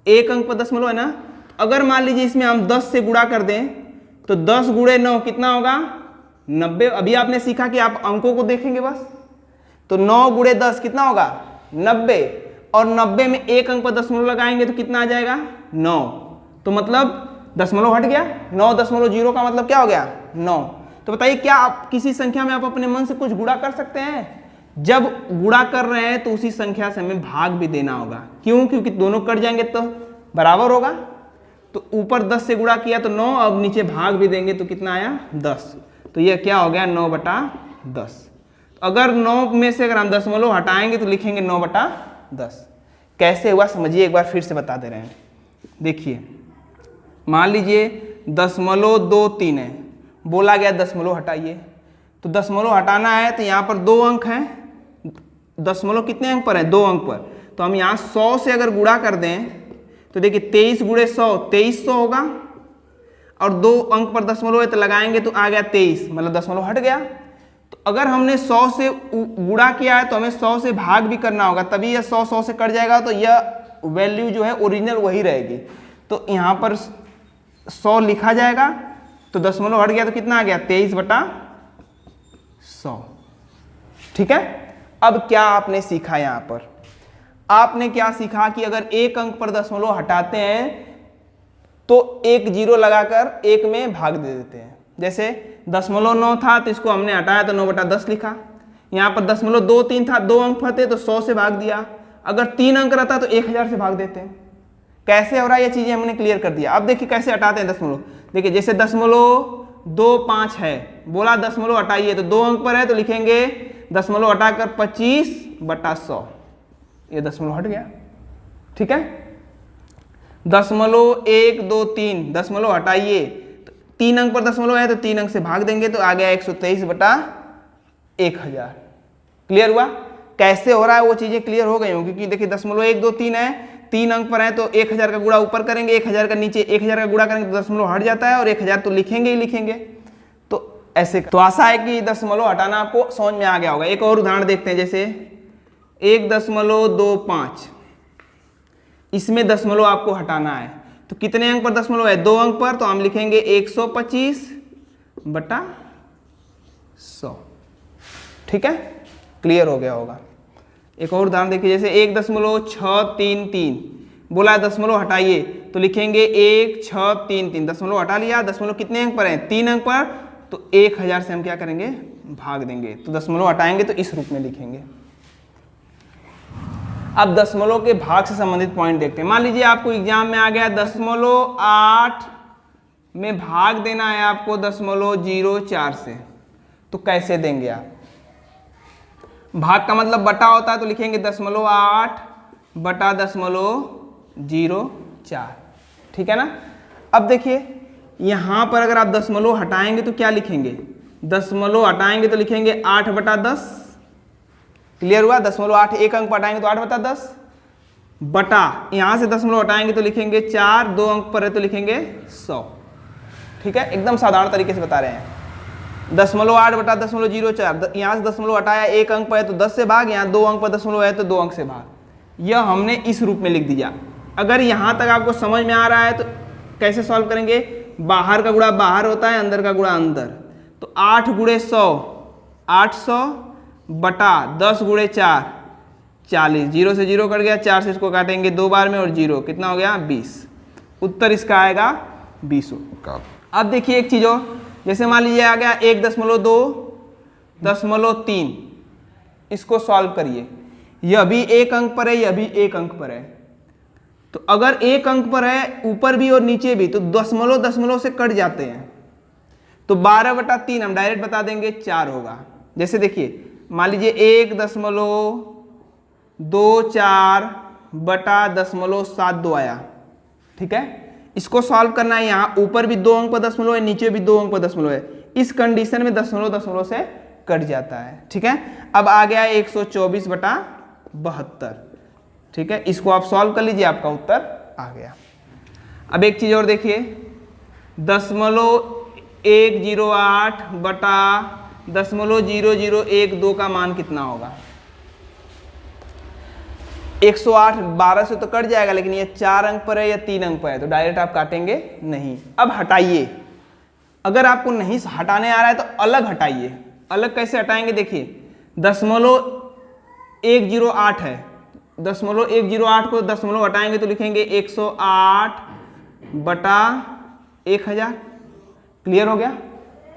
1 अंक पर दशमलव है ना, अगर मान लीजिए इसमें हम 10 से गुणा कर दें तो 10 गुणे 9 कितना होगा 90। अभी आपने सीखा कि आप अंकों को देखेंगे बस, तो 9 गुणे 10 कितना होगा 90, और 90 में 1 अंक पर दशमलव लगाएंगे तो कितना आ जाएगा 9, तो मतलब दशमलव हट गया। 9.0 का मतलब क्या हो गया 9। तो बताइए क्या आप किसी संख्या में आप अपने मन से कुछ गुणा कर सकते हैं। जब गुणा कर रहे हैं तो उसी संख्या से हमें भाग भी देना होगा। क्यों, क्योंकि दोनों कट जाएंगे तो बराबर होगा। तो ऊपर 10 से गुणा किया तो 9, अब नीचे भाग भी देंगे तो कितना आया 10। तो ये क्या हो गया 9/10। अगर 9 में से अगर हम दशमलव हटाएंगे तो लिखेंगे 9/10। कैसे हुआ समझिए, एक बार फिर से बता दे रहे हैं। देखिए मान लीजिए 0.23 है, बोला गया दशमलव हटाइए, तो दशमलव हटाना है तो यहाँ पर 2 अंक हैं। दशमलव कितने अंक पर है 2 अंक पर, तो हम यहाँ 100 से अगर गुणा कर दें तो देखिए 23 × 100 2300 होगा, और 2 अंक पर दशमलव है तो लगाएंगे तो आ गया 23, मतलब दशमलव हट गया। तो अगर हमने 100 से गुणा किया है तो हमें 100 से भाग भी करना होगा, तभी यह 100 से कट जाएगा, तो यह वैल्यू जो है ओरिजिनल वही रहेगी। तो यहाँ पर 100 लिखा जाएगा, तो दशमलव हट गया तो कितना आ गया 23/100। ठीक है। अब क्या आपने सीखा, यहाँ पर आपने क्या सीखा कि अगर एक अंक पर दशमलव हटाते हैं तो एक जीरो लगाकर एक में भाग दे देते हैं। जैसे 0.9 था तो इसको हमने हटाया तो 9/10 लिखा। यहाँ पर 0.23 था, 2 अंक थे तो 100 से भाग दिया। अगर 3 अंक रहता तो 1000 से भाग देते हैं। कैसे हो रहा है ये चीजें हमने क्लियर कर दिया। अब देखिए कैसे हटाते हैं दशमलव। देखिए जैसे 0.25 है, बोला दशमलव हटाइए, तो 2 अंक पर है तो लिखेंगे दशमलव हटाकर 25/100, ये दशमलव हट गया। ठीक है। 0.123 दशमलव हटाइए, तो 3 अंक पर दशमलव है तो 3 अंक से भाग देंगे तो आ गया 123/1000। क्लियर हुआ। कैसे हो रहा है वो चीजें क्लियर हो गई होंगी, क्योंकि देखिए 0.123 है, 3 अंक पर है तो 1000 का गुणा ऊपर करेंगे, 1000 का नीचे 1000 का गुणा करेंगे तो दशमलव हट जाता है, और 1000 तो लिखेंगे ही लिखेंगे। तो ऐसे तो आशा है कि दशमलव हटाना आपको समझ में आ गया होगा। एक और उदाहरण देखते हैं, जैसे 1.25, इसमें दशमलव आपको हटाना है तो कितने अंक पर दशमलव है 2 अंक पर, तो हम लिखेंगे 125/100। ठीक है, क्लियर हो गया होगा। एक और उदाहरण देखिए, जैसे 1.633 बोला दशमलव हटाइए तो लिखेंगे 1633, दशमलव हटा लिया। दशमलव कितने अंक पर है 3 अंक पर, तो 1000 से हम क्या करेंगे भाग देंगे, तो दशमलव हटाएंगे तो इस रूप में लिखेंगे। अब दशमलव के भाग से संबंधित पॉइंट देखते हैं। मान लीजिए आपको एग्जाम में आ गया 0.8 में भाग देना है आपको 0.04 से, तो कैसे देंगे आप। भाग का मतलब बटा होता है, तो लिखेंगे 0.8/0.04। ठीक है ना। अब देखिए यहां पर अगर आप दशमलव हटाएंगे तो क्या लिखेंगे, दशमलव हटाएंगे तो लिखेंगे 8/10। क्लियर हुआ। 0.8 एक अंक पर हटाएंगे तो 8/10 बटा, यहां से दशमलव हटाएंगे तो लिखेंगे 4, 2 अंक पर है तो लिखेंगे 100। ठीक है, एकदम साधारण तरीके से बता रहे हैं। 0.8/0.04, यहाँ से दशमलव हटाया, 1 अंक पर है तो 10 से भाग, यहाँ 2 अंक पर दशमलव है तो 2 अंक से भाग। यह हमने इस रूप में लिख दिया। अगर यहाँ तक आपको समझ में आ रहा है तो कैसे सॉल्व करेंगे, बाहर का गुणा बाहर होता है, अंदर का गुणा अंदर, तो 8 × 100 800 बटा 10 × 4 40, 0 से 0 कट गया, 4 से इसको काटेंगे 2 बार में और 0 कितना हो गया 20। उत्तर इसका आएगा 20 का। अब देखिए एक चीज और, जैसे मान लीजिए आ गया 1.2.3, इसको सॉल्व करिए। यह भी 1 अंक पर है, यह भी 1 अंक पर है, तो अगर 1 अंक पर है ऊपर भी और नीचे भी तो दशमलव दशमलव से कट जाते हैं, तो 12/3 हम डायरेक्ट बता देंगे 4 होगा। जैसे देखिए मान लीजिए 1.24/0.72 आया। ठीक है, इसको सॉल्व करना है। यहाँ ऊपर भी 2 अंक पर दशमलव है, नीचे भी 2 अंक पर दशमलव है, इस कंडीशन में दशमलव दशमलव से कट जाता है। ठीक है, अब आ गया 124/72। ठीक है, इसको आप सॉल्व कर लीजिए, आपका उत्तर आ गया। अब एक चीज और देखिए, 0.108/0.0012 का मान कितना होगा। 108 12 से तो कट जाएगा, लेकिन ये 4 अंक पर है या 3 अंक पर है, तो डायरेक्ट आप काटेंगे नहीं। अब हटाइए, अगर आपको नहीं हटाने आ रहा है तो अलग हटाइए। अलग कैसे हटाएंगे, देखिए 0.108 है, 0.108 को दशमलव हटाएंगे तो लिखेंगे 108/1000। क्लियर हो गया।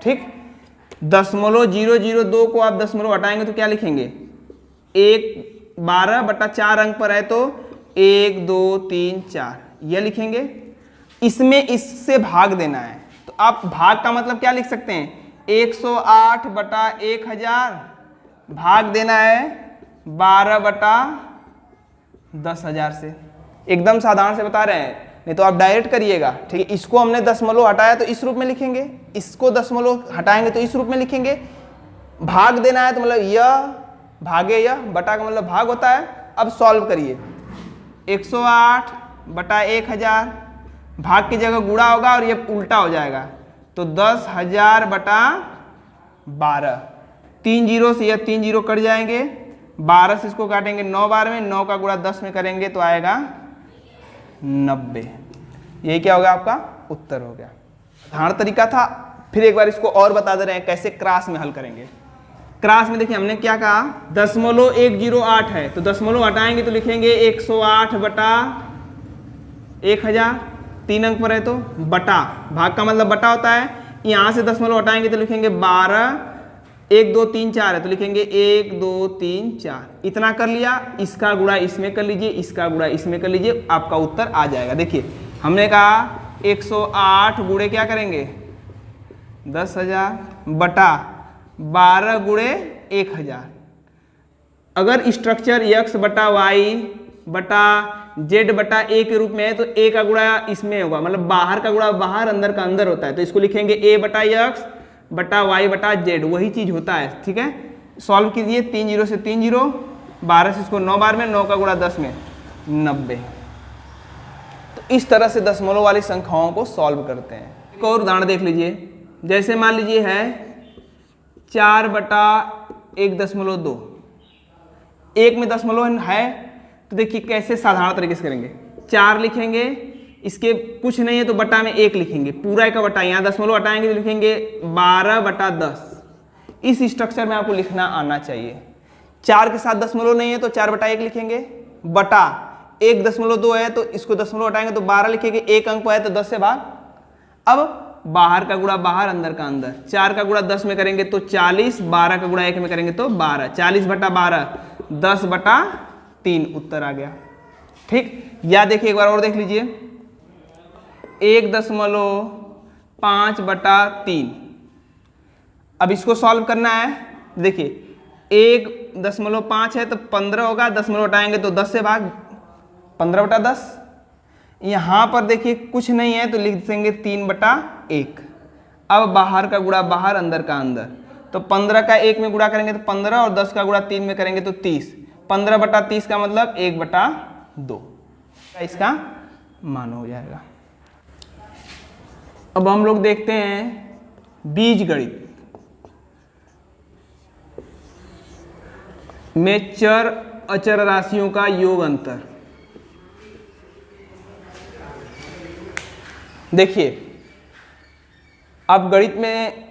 ठीक, 0.002 को आप दशमलव हटाएंगे तो क्या लिखेंगे, 12/4 अंक पर है तो 1 2 3 4 यह लिखेंगे। इसमें इससे भाग देना है। तो आप भाग का मतलब क्या लिख सकते हैं, 108 बटा 1000 भाग देना है 12 बटा 10,000 से। एकदम साधारण से बता रहे हैं, नहीं तो आप डायरेक्ट करिएगा। ठीक है, इसको हमने दशमलव हटाया तो इस रूप में लिखेंगे, इसको दशमलव हटाएंगे तो इस रूप में लिखेंगे। भाग देना है तो मतलब यह भागे यह, बटा का मतलब भाग होता है। अब सॉल्व करिए, 108 बटा 1000 भाग की जगह गुणा होगा और ये उल्टा हो जाएगा, तो 10,000 बटा 12। 3 जीरो से यह 3 जीरो कट जाएंगे, 12 से इसको काटेंगे 9 बार में, 9 का गुणा 10 में करेंगे तो आएगा 90। यही क्या होगा, आपका उत्तर हो गया। साधारण तरीका था। फिर एक बार इसको और बता दे रहे हैं कैसे क्रॉस में हल करेंगे। क्रॉस में देखिए हमने क्या कहा, 0.108 है तो दशमलव हटाएंगे तो लिखेंगे 108 बटा 1000, 3 अंक पर है तो बटा, भाग का मतलब बटा होता है। यहाँ से दशमलव हटाएंगे तो लिखेंगे 12, 1 2 3 4 है तो लिखेंगे 1 2 3 4। इतना कर लिया, इसका गुणा इसमें कर लीजिए, इसका गुणा इसमें कर लीजिए, आपका उत्तर आ जाएगा। देखिए हमने कहा 108 गुणे क्या करेंगे 10,000 बटा 12 गुणे 1000। अगर स्ट्रक्चर x बटा वाई बटा जेड बटा ए के रूप में है तो ए का गुणा इसमें होगा, मतलब बाहर का गुणा बाहर, अंदर का अंदर होता है। तो इसको लिखेंगे a बटा x बटा वाई बटा जेड, वही चीज होता है। ठीक है, सॉल्व कीजिए, 3 जीरो से 3 जीरो, 12 से इसको 9 बार में, 9 का गुणा 10 में 90। तो इस तरह से दशमलव वाली संख्याओं को सॉल्व करते हैं। एक और उदाहरण देख लीजिए, जैसे मान लीजिए है 4 बटा 1.2, एक में दशमलव है तो देखिए कैसे साधारण तरीके से करेंगे। 4 लिखेंगे, इसके कुछ नहीं है तो बटा में 1 लिखेंगे, पूरा का बटा, यहाँ दशमलव हटाएंगे तो लिखेंगे 12 बटा 10। इस स्ट्रक्चर में आपको लिखना आना चाहिए। 4 के साथ दशमलव नहीं है तो 4 बटा 1 लिखेंगे, बटा 1.2 है तो इसको दशमलव हटाएंगे तो 12 लिखेंगे, 1 अंक पर है तो 10 से भाग। अब बाहर का गुणा बाहर, अंदर का अंदर, 4 का गुणा 10 में करेंगे तो 40, 12 का गुणा 1 में करेंगे तो 12, 40 बटा 12 10 बटा 3, उत्तर आ गया। ठीक, या देखिए एक बार और देख लीजिए, 1.5 बटा 3। अब इसको सॉल्व करना है। देखिए 1.5 है तो 15 होगा, दशमलव हटाएंगे तो 10 से भाग, 15 बटा 10। यहाँ पर देखिए कुछ नहीं है तो लिख देंगे 3 बटा 1। अब बाहर का गुणा बाहर, अंदर का अंदर, तो 15 का 1 में गुणा करेंगे तो 15 और 10 का गुणा 3 में करेंगे तो 30। 15 बटा 30 का मतलब 1 बटा 2 इसका मान हो जाएगा। अब हम लोग देखते हैं बीजगणित में चर अचर राशियों का योग अंतर। देखिए आप गणित में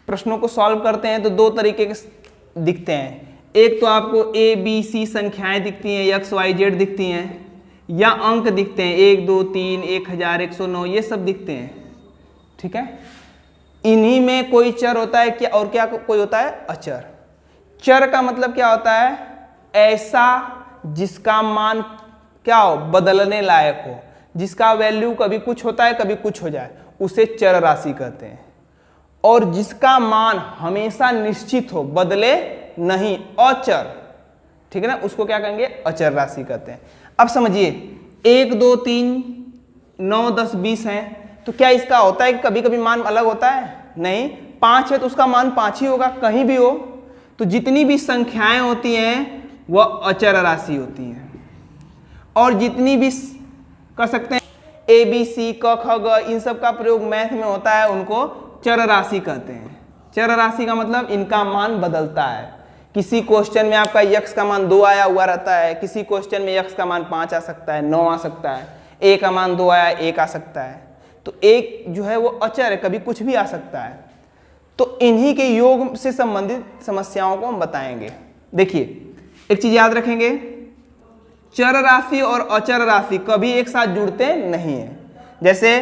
प्रश्नों को सॉल्व करते हैं तो 2 तरीके के दिखते हैं। एक तो आपको ए बी सी संख्याएं दिखती हैं, एक्स वाई जेड दिखती हैं, या अंक दिखते हैं 1 2 3 1000 109, ये सब दिखते हैं। ठीक है, इन्हीं में कोई चर होता है क्या, और क्या कोई होता है अचर। चर का मतलब क्या होता है, ऐसा जिसका मान क्या हो, बदलने लायक हो, जिसका वैल्यू कभी कुछ होता है कभी कुछ हो जाए, उसे चर राशि कहते हैं। और जिसका मान हमेशा निश्चित हो, बदले नहीं, अचर, ठीक है ना, उसको क्या कहेंगे, अचर राशि कहते हैं। अब समझिए 1 2 3 9 10 20 हैं तो क्या इसका होता है कि कभी कभी मान अलग होता है, नहीं। 5 है तो उसका मान 5 ही होगा, कहीं भी हो। तो जितनी भी संख्याएं होती हैं वह अचर राशि होती हैं। और जितनी भी कर सकते हैं ए बी सी क ख ग, इन सब का प्रयोग मैथ में होता है, उनको चर राशि कहते हैं। चर राशि का मतलब इनका मान बदलता है। किसी क्वेश्चन में आपका x का मान 2 आया हुआ रहता है, किसी क्वेश्चन में x का मान 5 आ सकता है, 9 आ सकता है, a का मान 2 आया 1 आ सकता है। तो एक जो है वो अचर है, कभी कुछ भी आ सकता है। तो इन्हीं के योग से संबंधित समस्याओं को हम बताएंगे। देखिए एक चीज याद रखेंगे, चर राशि और अचर राशि कभी एक साथ जुड़ते नहीं है। जैसे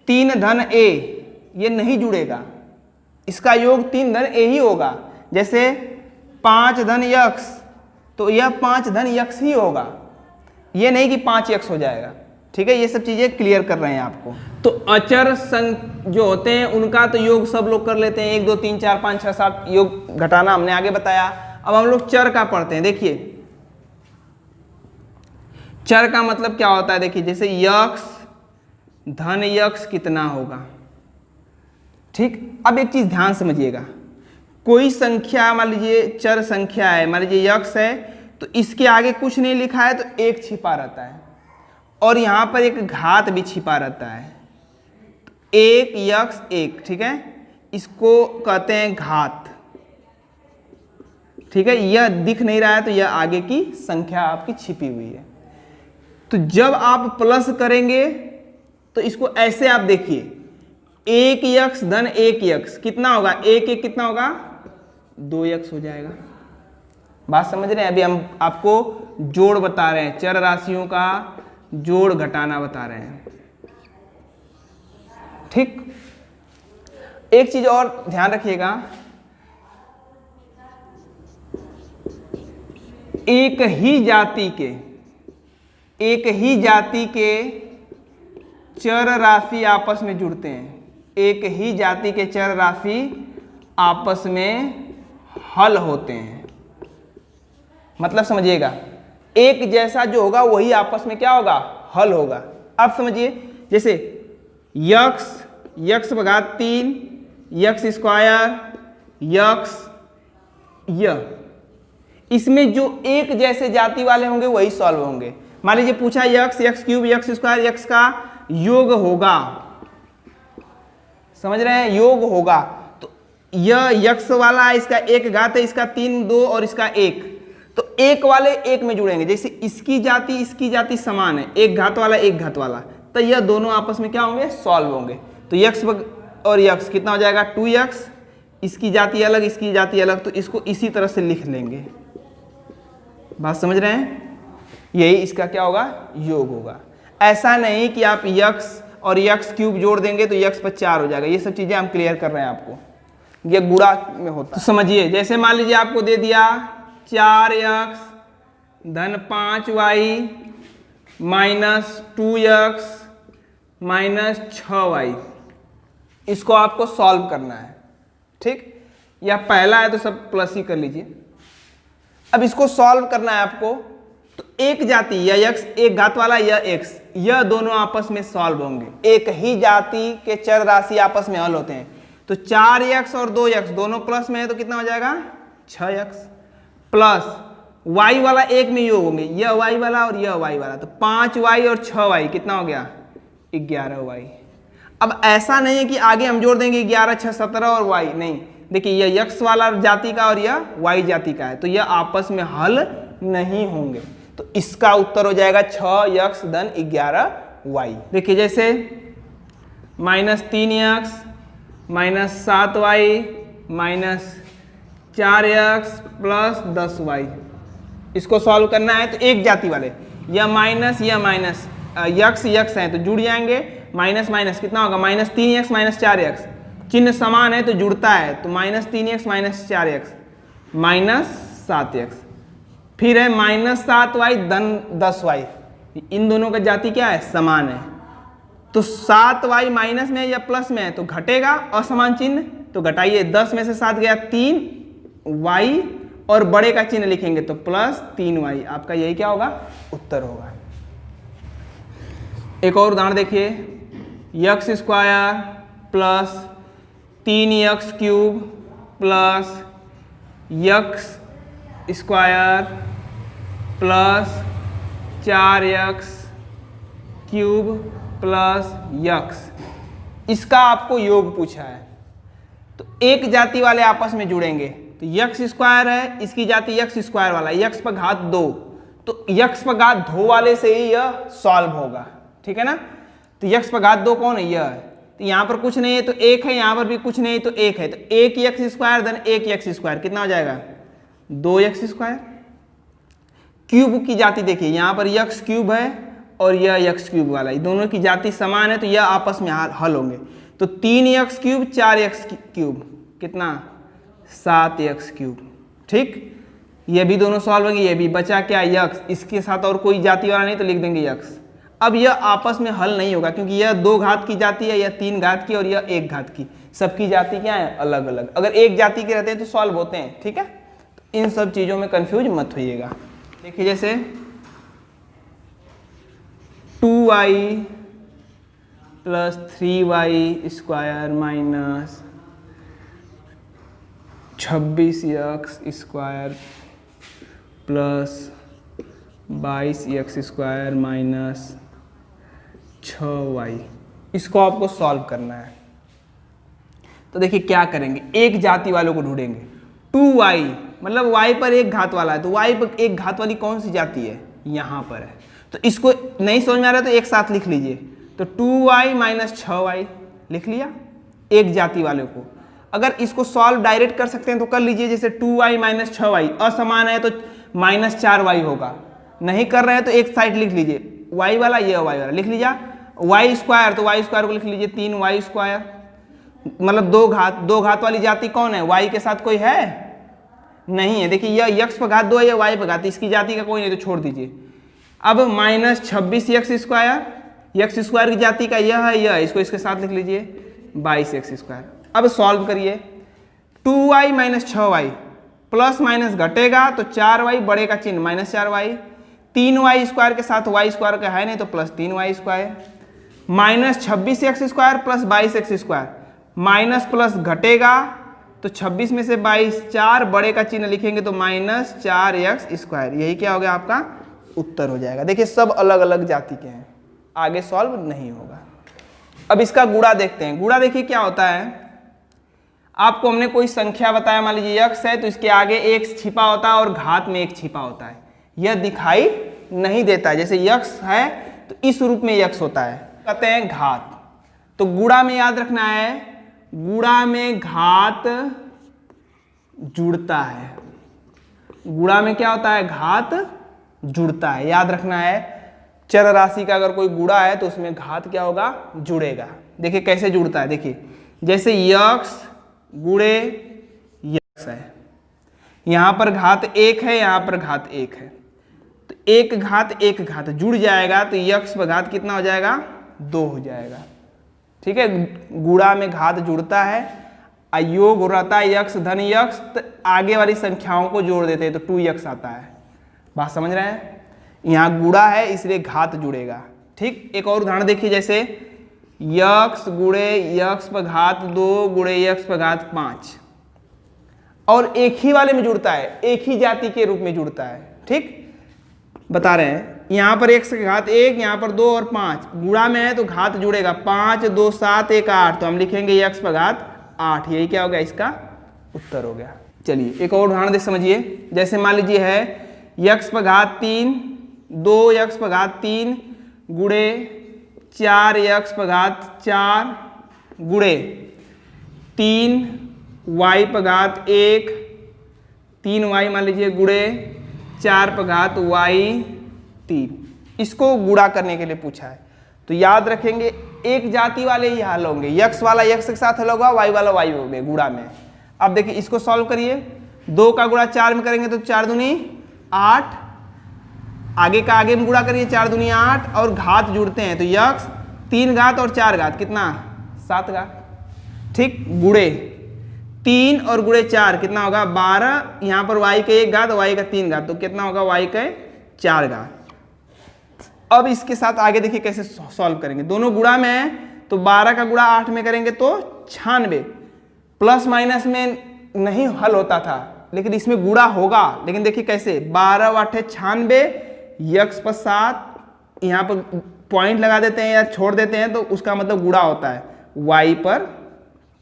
3 धन a, ये नहीं जुड़ेगा, इसका योग 3 धन a ही होगा। जैसे 5 धन x, तो यह 5 धन x ही होगा, ये नहीं कि 5x हो जाएगा। ठीक है, ये सब चीजें क्लियर कर रहे हैं आपको। तो अचर जो होते हैं उनका तो योग सब लोग कर लेते हैं, 1 2 3 4 5 6 7 योग घटाना हमने आगे बताया। अब हम लोग चर का पढ़ते हैं। देखिए चर का मतलब क्या होता है, देखिए जैसे यक्स धन यक्स कितना होगा। ठीक, अब एक चीज ध्यान समझिएगा, कोई संख्या मान लीजिए चर संख्या है, मान लीजिए यक्स है, तो इसके आगे कुछ नहीं लिखा है तो 1 छिपा रहता है और यहाँ पर एक घात भी छिपा रहता है, 1 यक्स 1, ठीक है, इसको कहते हैं घात। ठीक है, यह दिख नहीं रहा है तो यह आगे की संख्या आपकी छिपी हुई है। तो जब आप प्लस करेंगे तो इसको ऐसे आप देखिए, 1 यक्स धन 1 यक्स कितना होगा, 1 1 कितना होगा, 2 यक्स हो जाएगा। बात समझ रहे हैं? अभी हम आपको जोड़ बता रहे हैं, चर राशियों का जोड़ घटाना बता रहे हैं। ठीक, एक चीज और ध्यान रखिएगा, एक ही जाति के चर राशि आपस में जुड़ते हैं, एक ही जाति के चर राशि आपस में हल होते हैं। मतलब समझिएगा, एक जैसा जो होगा वही आपस में क्या होगा, हल होगा। अब समझिए, जैसे यक्स भाग 3 यक्स स्क्वायर यक्स, इसमें जो एक जैसे जाति वाले होंगे वही सॉल्व होंगे। मान लीजिए पूछा x cube x square x का योग होगा, समझ रहे हैं, योग होगा, तो यह यक्स वाला है, इसका 1 घात है, इसका 3 2 और इसका 1, तो एक वाले एक में जुड़ेंगे। जैसे इसकी जाति समान है, 1 घात वाला 1 घात वाला, तो यह दोनों आपस में क्या होंगे, सॉल्व होंगे। तो यक्स और यक्स कितना हो जाएगा, 2 यक्स, इसकी जाति अलग इसकी जाति अलग, तो इसको इसी तरह से लिख लेंगे। बात समझ रहे हैं, यही इसका क्या होगा, योग होगा। ऐसा नहीं कि आप यक्स और यक्स क्यूब जोड़ देंगे तो यक्स पर 4 हो जाएगा, ये सब चीजें हम क्लियर कर रहे हैं आपको, ये गुणा में होता है। तो समझिए, जैसे मान लीजिए आपको दे दिया 4 यक्स धन 5 y minus 2 x minus 6 y, इसको आपको सॉल्व करना है। ठीक, यह पहला है तो सब प्लस ही कर लीजिए। अब इसको सॉल्व करना है आपको, तो एक जाति या यक्स 1 घात वाला या एक्स, यह दोनों आपस में सॉल्व होंगे। एक ही जाति के चर राशि आपस में हल होते हैं, तो 4 यक्स और 2 यक्स दोनों प्लस में है तो कितना हो जाएगा, 6 यक्स, प्लस वाई वाला एक में योग होंगे, यह वाई वाला और यह वाई वाला, तो 5 वाई और 6 वाई कितना हो गया, 11 वाई। अब ऐसा नहीं है कि आगे हम जोड़ देंगे 11 6 17 और वाई, नहीं, देखिए यह यक्स वाला जाति का और यह वाई जाति का है, तो यह आपस में हल नहीं होंगे, तो इसका उत्तर हो जाएगा 6 यक्स धन 11 वाई। देखिए जैसे -3 x minus 7 y minus 4 x plus 10 y, इसको सॉल्व करना है। तो एक जाति वाले या माइनस यक्स यक्स हैं तो जुड़ जाएंगे, माइनस माइनस कितना होगा, -3 यक्स माइनस 4 यक्स, चिन्ह समान है तो जुड़ता है, तो -3 x minus 4 x minus 7 x, फिर है -7 वाई धन 10 वाई, इन दोनों का जाति क्या है, समान है, तो 7 वाई माइनस में या प्लस में है तो घटेगा, असमान चिन्ह तो घटाइए, 10 में से 7 गया 3 वाई और बड़े का चिन्ह लिखेंगे तो +3 वाई, आपका यही क्या होगा, उत्तर होगा। एक और उदाहरण देखिए, x square plus 3 x cube plus x square plus 4 x cube plus x, इसका आपको योग पूछा है। तो एक जाति वाले आपस में जुड़ेंगे, तो यक्स स्क्वायर है, इसकी जाति यक्स स्क्वायर वाला, यक्स पर घात 2, तो यक्स पर घात 2 वाले से ही यह सॉल्व होगा, ठीक है ना। तो यक्स पर घात 2 कौन है, यह है, तो यहाँ पर कुछ नहीं है तो 1 है, यहाँ पर भी कुछ नहीं है तो 1 है, तो 1 यक्स स्क्वायर धन 1 यक्स स्क्वायर कितना हो जाएगा, 2 यक्स स्क्वायर। क्यूब की जाति देखिए, यहाँ पर यक्स क्यूब है और यह यक्स क्यूब वाला, दोनों की जाति समान है तो यह आपस में हल होंगे, तो 3 यक्स क्यूब 4 यक्स क्यूब कितना, 7 यक्स क्यूब, ठीक। ये भी दोनों सॉल्व होंगे, ये भी बचा क्या, यक्स, इसके साथ और कोई जाति वाला नहीं तो लिख देंगे यक्स। अब यह आपस में हल नहीं होगा क्योंकि यह 2 घात की जाती है, यह 3 घात की और यह 1 घात की। सबकी जाति क्या है? अलग अलग। अगर एक जाति के रहते हैं तो सॉल्व होते हैं, ठीक है। तो इन सब चीज़ों में कंफ्यूज मत होइएगा। देखिए जैसे 2y plus 3y square minus 26x square plus 22x square minus 6y, इसको आपको सॉल्व करना है। तो देखिए क्या करेंगे, एक जाति वालों को ढूंढेंगे। 2y मतलब y पर एक घात वाला है, तो y पर एक घात वाली कौन सी जाति है? यहाँ पर है। तो इसको नहीं समझ में आ रहा है तो एक साथ लिख लीजिए। तो 2y माइनस 6y लिख लिया एक जाति वाले को। अगर इसको सॉल्व डायरेक्ट कर सकते हैं तो कर लीजिए। जैसे 2y माइनस 6y असमान है तो माइनस 4y होगा। नहीं कर रहे हैं तो एक साइड लिख लीजिए, y वाला ये y वाला लिख लीजिए। y स्क्वायर तो y स्क्वायर को लिख लीजिए 3y स्क्वायर, मतलब दो घात वाली जाति कौन है? y के साथ कोई है? नहीं है। देखिए यह x पर घात 2 है, यह y पर घात, इसकी जाति का कोई नहीं तो छोड़ दीजिए। अब minus 26x square, x square की जाति का यह है, यह इसको इसके साथ लिख लीजिए 22x स्क्वायर। अब सॉल्व करिए। 2y minus 6y plus minus घटेगा तो 4y बढ़ेगा चिन्ह माइनस 4y, 3y स्क्वायर के साथ y स्क्वायर का है नहीं तो plus 3y square, minus 26x square plus 22x square, minus plus घटेगा तो 26 में से 22, 4 बड़े का चिन्ह लिखेंगे तो माइनस 4x स्क्वायर। यही क्या हो गया? आपका उत्तर हो जाएगा। देखिए सब अलग अलग जाति के हैं, आगे सॉल्व नहीं होगा। अब इसका गुणा देखते हैं। गुणा देखिए क्या होता है। आपको हमने कोई संख्या बताया, मान लीजिए x है तो इसके आगे एक छिपा होता है और घात में एक छिपा होता है, यह दिखाई नहीं देता है। जैसे x है तो इस रूप में x होता है, कहते हैं घात। तो गुणा में याद रखना है, गुणा में घात जुड़ता है। गुणा में क्या होता है? घात जुड़ता है, याद रखना है। चर राशि का अगर कोई गुणा है तो उसमें घात क्या होगा? जुड़ेगा। देखिए कैसे जुड़ता है, देखिए जैसे x गुणे x है, यहाँ पर घात 1 है, यहाँ पर घात 1 है, तो एक घात जुड़ जाएगा तो x पर घात कितना हो जाएगा? 2 हो जाएगा। ठीक है, गुणा में घात जुड़ता है, अयोग रहता है x धन x, तो आगे वाली संख्याओं को जोड़ देते हैं तो 2x आता है। बात समझ रहे हैं? यहाँ गुणा है इसलिए घात जुड़ेगा। ठीक, एक और उदाहरण देखिए, जैसे x गुणे x पर घात 2 गुणे x पर घात 5, और एक ही वाले में जुड़ता है, एक ही जाति के रूप में जुड़ता है। ठीक, बता रहे हैं यहाँ पर x की घात 1, यहाँ पर 2 और 5, गुणा में है तो घात जुड़ेगा, 5 2 7 1 8, तो हम लिखेंगे x पर घात 8। यही क्या हो गया? इसका उत्तर हो गया। चलिए एक और उदाहरण दे समझिए। जैसे मान लीजिए है x पर घात 3 2x पर घात 3 गुणे 4x पर घात 4 गुणे 3y पर घात 1, 3y मान लीजिए गुणे 4 पर घात y 3। इसको गुणा करने के लिए पूछा है तो याद रखेंगे एक जाति वाले ही हल होंगे, x वाला x के साथ हल होगा, y वाला y में गुणा में। अब देखिए इसको सॉल्व करिए। 2 का गुणा 4 में करेंगे तो 4 दूनी 8, आगे का आगे में गुणा करिए 4 दूनी 8, और घात जुड़ते हैं तो x 3 घात और 4 घात कितना? 7 घात। ठीक, गुणे 3 और गुणे 4 कितना होगा? 12, यहाँ पर y का 1 घात y का 3 घात, तो कितना होगा? y का 4 घात। अब इसके साथ आगे देखिए कैसे सॉल्व करेंगे। दोनों गुणा में है तो 12 का गुणा 8 में करेंगे तो 96, प्लस माइनस में नहीं हल होता था लेकिन इसमें गुणा होगा। लेकिन देखिए कैसे, 12 8 96, x पर 7, यहाँ पर पॉइंट लगा देते हैं या छोड़ देते हैं तो उसका मतलब गुणा होता है, y पर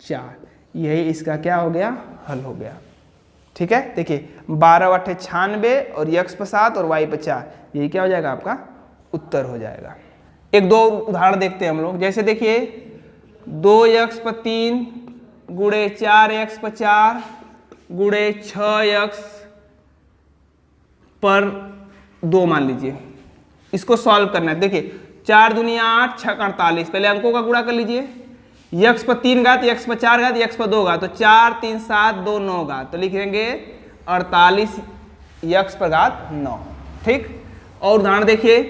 4। यही इसका क्या हो गया? हल हो गया। ठीक है, देखिए 12 8 96 और x पर 7 और y पर 4, यही क्या हो जाएगा? आपका उत्तर हो जाएगा। एक दो उदाहरण देखते हैं हम लोग। जैसे देखिए 2x पर 3 गुणे 4x पर 4 गुणे 6x पर 2 मान लीजिए, इसको सॉल्व करना है। देखिए 4 दुनिया 8 6 48, पहले अंकों का गुणा कर लीजिए। x पर 3 घात, x पर 4 घात, x पर 2 घात, तो 4 3 7 2 9 घात, तो लिखेंगे 48 x पर घात 9। ठीक, और उदाहरण देखिए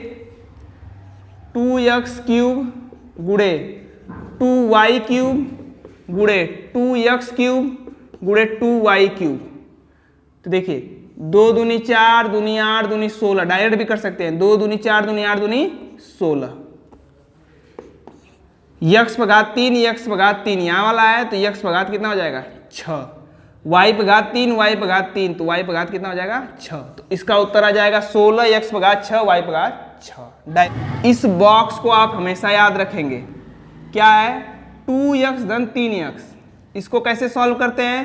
2x³ गुणे 2y³ गुणे 2x³ गुणे 2y³। तो देखिए 2 दूनी 4, दूनी 8, दूनी 16, डायरेक्ट भी कर सकते हैं। 2 दूनी 4, दूनी 8, दूनी 16। यक्स पर घात 3, यक्स पर घात 3 यहाँ वाला है, तो यक्स पर घात कितना हो जाएगा 6। y पर घात 3, y पर घात 3, तो y पर घात कितना हो जाएगा 6। तो इसका उत्तर आ जाएगा 16, यक्स पर घात 6, y पर घात 6। इस बॉक्स को आप हमेशा याद रखेंगे। क्या है 2x धन 3x। इसको कैसे सॉल्व करते हैं,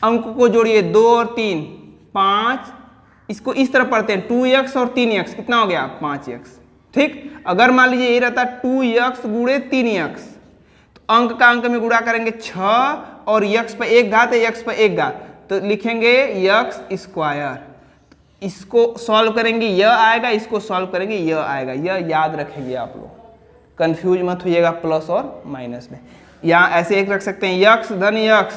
अंक को जोड़िए 2 और 3 5। इसको इस तरफ पढ़ते हैं 2x और 3x कितना हो गया 5x। ठीक, अगर मान लीजिए ये रहता 2x गुणे 3x, तो अंक का अंक में गुणा करेंगे 6 और x पर एक घात है, x पर एक घात, तो लिखेंगे x²। इसको सॉल्व करेंगे यह आएगा, इसको सॉल्व करेंगे यह आएगा। यह याद रखेंगे आप लोग, कंफ्यूज मत होइएगा प्लस और माइनस में। यहाँ ऐसे एक रख सकते हैं x धन x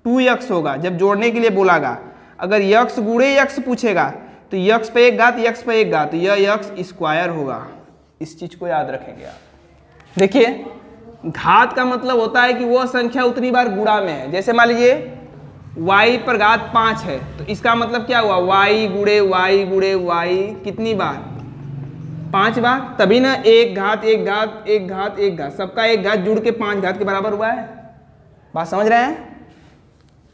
2x होगा जब जोड़ने के लिए बोलागा। अगर x गुणे x पूछेगा तो x पे एक घात, x पे एक घात, तो यह x² होगा। इस चीज को याद रखेंगे आप। देखिए घात का मतलब होता है कि वह संख्या उतनी बार गुणा में है। जैसे मान लीजिए y पर घात 5 है, तो इसका मतलब क्या हुआ y गुणे y कितनी बार 5 बार, तभी ना एक घात एक घात एक घात एक घात, सबका एक घात जुड़ के 5 घात के बराबर हुआ है। बात समझ रहे हैं?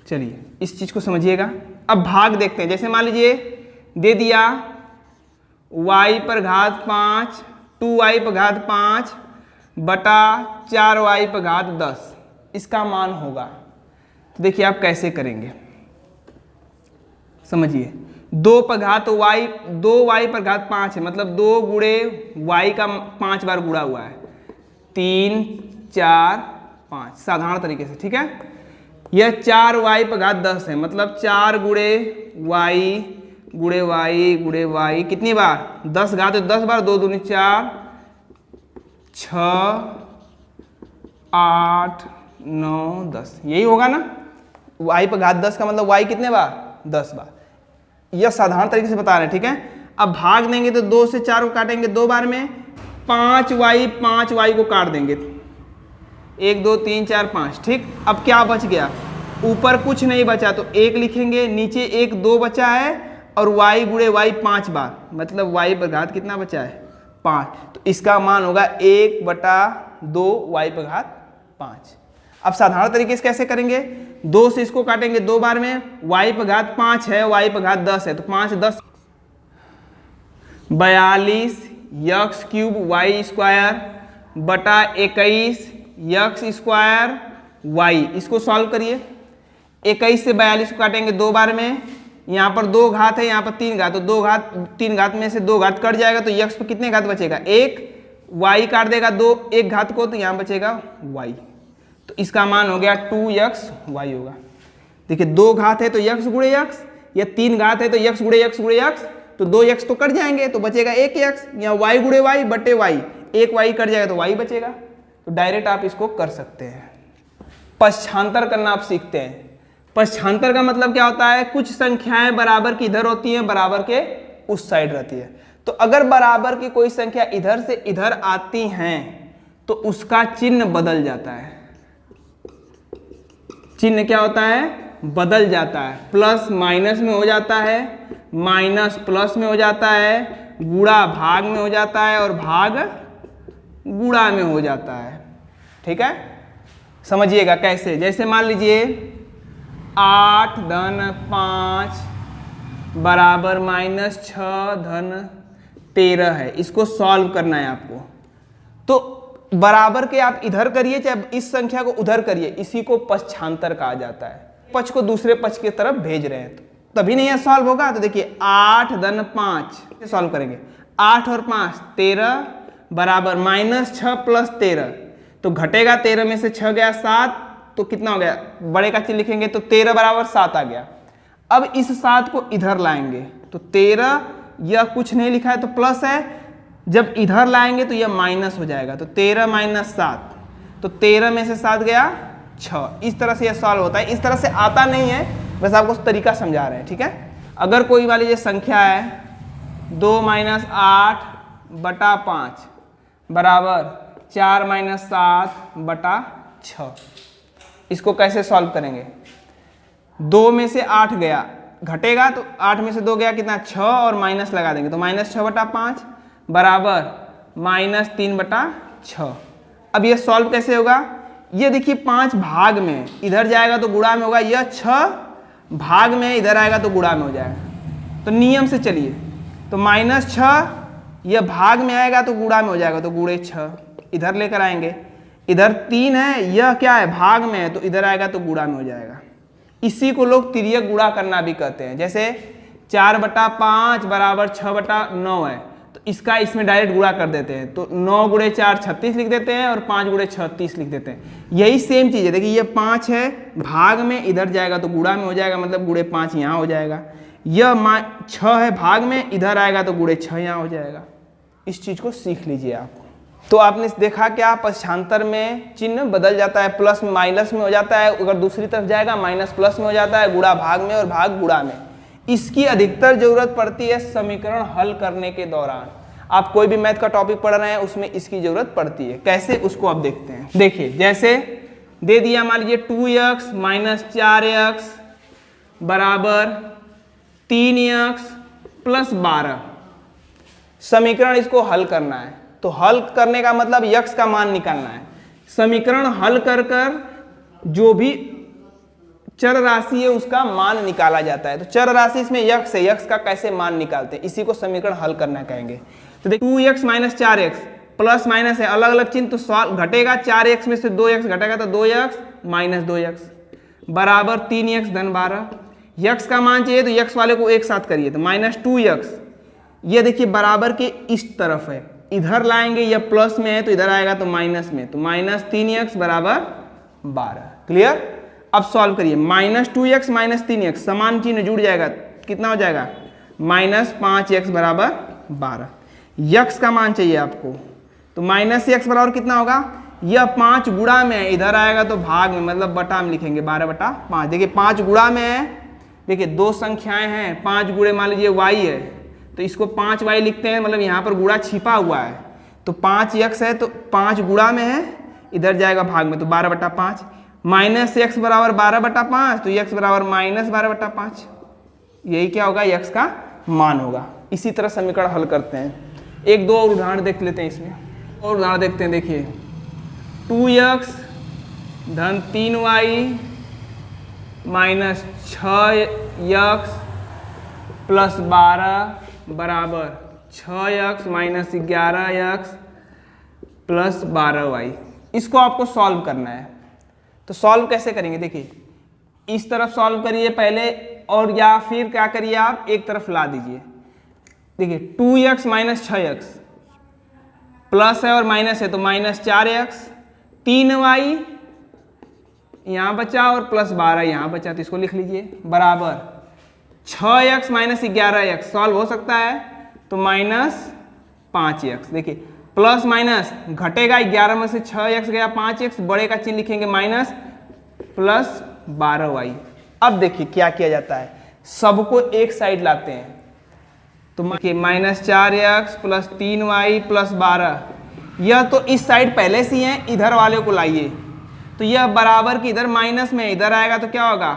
चलिए इस चीज को समझिएगा। अब भाग देखते हैं। जैसे मान लीजिए दे दिया y पर घात 5, 2y पर घात 5 बटा 4y पर घात 10, इसका मान होगा। तो देखिए आप कैसे करेंगे, समझिए 2 पर घात y, 2y पर घात 5 है, मतलब 2 गुणे y का 5 बार गुणा हुआ है, 3 4 5 साधारण तरीके से। ठीक है, यह 4y पर घात 10 है, मतलब 4 गुणे y गुणे y कितनी बार 10 घात, 10 बार, 2 दूनी 4 6 8 9 10, यही होगा ना। y पर घात 10 का मतलब y कितने बार 10 बार। यह साधारण तरीके से बता रहे हैं। ठीक है, अब भाग देंगे तो 2 से 4 को काटेंगे 2 बार में, 5y को काट देंगे 1 2 3 4 5। ठीक, अब क्या बच गया, ऊपर कुछ नहीं बचा तो 1 लिखेंगे, नीचे 1 2 बचा है और y गुणे y 5 बार, मतलब y पर घात कितना बचा है 5, तो इसका मान होगा 1/2 y पर घात 5। अब साधारण तरीके से कैसे करेंगे, 2 से इसको काटेंगे 2 बार में, y पर घात 5 है, y पर घात 10 है, तो 5 10 42 x³ y² बटा 21 x² y। इसको सॉल्व करिए। 21 से 42 को काटेंगे 2 बार में, यहाँ पर 2 घात है, यहाँ पर 3 घात, तो 2 घात 3 घात में से 2 घात कट जाएगा, तो x पर कितने घात बचेगा 1, y काट देगा 2 1 घात को, तो यहाँ बचेगा y, तो इसका मान हो गया 2xy होगा। देखिए 2 घात है तो x गुणे x, या 3 घात है तो x गुणे x, तो 2x तो कट जाएंगे तो बचेगा 1x, या y गुणे y बटे y, 1 y कट जाएगा तो y बचेगा। तो डायरेक्ट आप इसको कर सकते हैं। पक्षांतर करना आप सीखते हैं। पक्षांतर का मतलब क्या होता है, कुछ संख्याएं बराबर की इधर होती हैं, बराबर के उस साइड रहती है। तो अगर बराबर की कोई संख्या इधर से इधर आती हैं तो उसका चिन्ह बदल जाता है। चिन्ह क्या होता है, बदल जाता है। प्लस माइनस में हो जाता है, माइनस प्लस में हो जाता है, गुणा भाग में हो जाता है और भाग गुणा में हो जाता है। ठीक है, समझिएगा कैसे। जैसे मान लीजिए 8 धन 5 बराबर -6 धन 13 है, इसको सॉल्व करना है आपको। तो बराबर के आप इधर करिए चाहे इस संख्या को उधर करिए, इसी को पक्षांतर कहा जाता है। पक्ष को दूसरे पक्ष की तरफ भेज रहे हैं, तो तभी नहीं यह सॉल्व होगा। तो देखिए 8 धन 5 सॉल्व करेंगे, 8 और 5 13 बराबर -6 प्लस 13, तो घटेगा 13 में से 6 गया 7, तो कितना हो गया, बड़े का चिन्ह लिखेंगे तो 13 बराबर 7 आ गया। अब इस 7 को इधर लाएंगे तो 13, यह कुछ नहीं लिखा है तो प्लस है, जब इधर लाएंगे तो यह माइनस हो जाएगा, तो 13 - 7, तो 13 में से 7 गया 6। इस तरह से यह सॉल्व होता है। इस तरह से आता नहीं है, बस आपको तरीका समझा रहे हैं। ठीक है, अगर कोई मान लीजिए संख्या है 2 - 8 बटा 5 बराबर 4 माइनस 7 बटा 6। इसको कैसे सॉल्व करेंगे? 2 में से 8 गया, घटेगा तो 8 में से 2 गया कितना 6 और माइनस लगा देंगे तो माइनस 6 बटा 5 बराबर माइनस 3 बटा 6। अब ये सॉल्व कैसे होगा? ये देखिए 5 भाग में, इधर जाएगा तो गुणा में होगा, यह 6 भाग में इधर आएगा तो गुणा में हो जाएगा। तो नियम से चलिए, तो माइनस 6 यह भाग में आएगा तो गुणा में हो जाएगा, तो गुणे 6 इधर लेकर आएंगे। इधर 3 है, यह क्या है भाग में है तो इधर आएगा तो गुणा में हो जाएगा। इसी को लोग तिर्यक गुणा करना भी कहते हैं। जैसे 4 बटा 5 बराबर 6 बटा 9 है, तो इसका इसमें डायरेक्ट गुणा कर देते हैं, तो 9 गुणे 4 36 लिख देते हैं और 5 गुणे 6 30 लिख देते हैं। यही सेम चीज़ है, देखिए ये 5 है भाग में, इधर जाएगा तो गुणा में हो जाएगा, मतलब गुणे 5 यहाँ हो जाएगा। यह 6 है भाग में, इधर आएगा तो गुणे 6 यहाँ हो जाएगा। इस चीज़ को सीख लीजिए आप। तो आपने देखा क्या पक्षांतर में चिन्ह बदल जाता है, प्लस में माइनस में हो जाता है, अगर दूसरी तरफ जाएगा माइनस प्लस में हो जाता है, गुणा भाग में और भाग गुणा में। इसकी अधिकतर जरूरत पड़ती है समीकरण हल करने के दौरान। आप कोई भी मैथ का टॉपिक पढ़ रहे हैं उसमें इसकी जरूरत पड़ती है। कैसे, उसको आप देखते हैं। देखिए जैसे दे दिया मान लीजिए 2x माइनस 4x बराबर 3x प्लस 12। समीकरण इसको हल करना है, तो हल करने का मतलब यक्स का मान निकालना है। समीकरण हल कर जो भी चर राशि है उसका मान निकाला जाता है। तो चर राशि इसमें यक्स है, यक्स का कैसे मान निकालते हैं, इसी को समीकरण हल करना कहेंगे। तो देखिए 2x minus 4x plus minus है, अलग अलग चिन्ह, तो सॉल्व घटेगा 4x में से 2x घटेगा तो 2x माइनस 2x बराबर 3x धन 12। यक्स का मान चाहिए तो यक्स वाले को एक साथ करिए, तो माइनस 2x, ये देखिए बराबर के इस तरफ है, इधर लाएंगे, यह प्लस में है तो इधर आएगा तो माइनस में, तो माइनस 3x बराबर 12। क्लियर? अब सॉल्व करिए, माइनस 2x माइनस 3x समान चिन्ह जुड़ जाएगा, कितना हो जाएगा माइनस 5x बराबर 12। यक्स का मान चाहिए आपको, तो माइनस x बराबर कितना होगा, यह 5 गुणा में है, इधर आएगा तो भाग में, मतलब बटा में लिखेंगे 12 बटा 5। देखिए 5 गुणा में है, देखिए 2 संख्याएं हैं, 5 गुणे मान लीजिए y है तो इसको 5y लिखते हैं, मतलब यहाँ पर गुणा छिपा हुआ है, तो 5x है तो 5 गुणा में है, इधर जाएगा भाग में, तो 12 बटा 5 माइनस x बराबर 12 बटा 5, तो x बराबर माइनस 12 बटा 5। यही क्या होगा, x का मान होगा। इसी तरह समीकरण हल करते हैं। एक दो और उदाहरण देख लेते हैं, इसमें और उदाहरण देखते हैं। देखिए 2x धन 3y माइनस 6x प्लस 12 बराबर 6x minus 11x plus 12y। इसको आपको सॉल्व करना है, तो सॉल्व कैसे करेंगे? देखिए इस तरफ सॉल्व करिए पहले, और या फिर क्या करिए आप एक तरफ ला दीजिए। देखिए 2x माइनस 6x प्लस है और माइनस है तो माइनस 4x, 3y यहाँ बचा और प्लस 12 यहाँ बचा, तो इसको लिख लीजिए बराबर 6x माइनस 11x सॉल्व हो सकता है तो माइनस 5x। देखिए प्लस माइनस घटेगा, 11 में से 6x गया 5x, बड़े का चिन्ह लिखेंगे माइनस, प्लस 12y। अब देखिए क्या किया जाता है, सबको एक साइड लाते हैं, तो देखिए minus 4x plus 3y plus 12, यह तो इस साइड पहले से ही है, इधर वाले को लाइए, तो यह बराबर की इधर माइनस में, इधर आएगा तो क्या होगा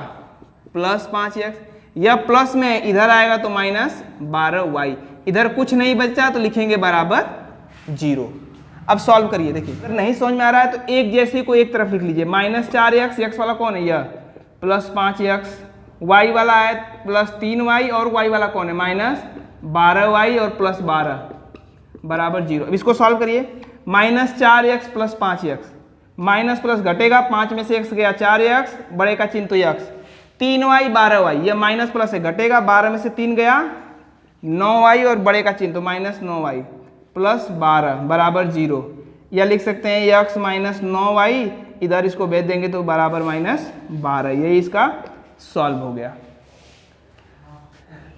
प्लस 5x, यह प्लस में, इधर आएगा तो माइनस 12y, इधर कुछ नहीं बचा तो लिखेंगे बराबर 0। अब सॉल्व करिए। देखिए अगर नहीं समझ में आ रहा है तो एक जैसे को एक तरफ लिख लीजिए, माइनस 4x, x वाला कौन है यह, प्लस 5x, y वाला है प्लस 3y, और y वाला कौन है माइनस 12y और प्लस 12 बराबर 0। अब इसको सॉल्व करिए, minus 4x plus 5x, minus plus घटेगा, 5 में से x गया 4x, बड़े का चिन्ह तो x, 3y 12y, यह माइनस प्लस है घटेगा, 12 में से 3 गया 9y और बड़े का चिन्ह तो माइनस 9y प्लस 12 बराबर 0। या लिख सकते हैं x माइनस 9y, इधर इसको भेज देंगे तो बराबर माइनस 12। यही इसका सॉल्व हो गया।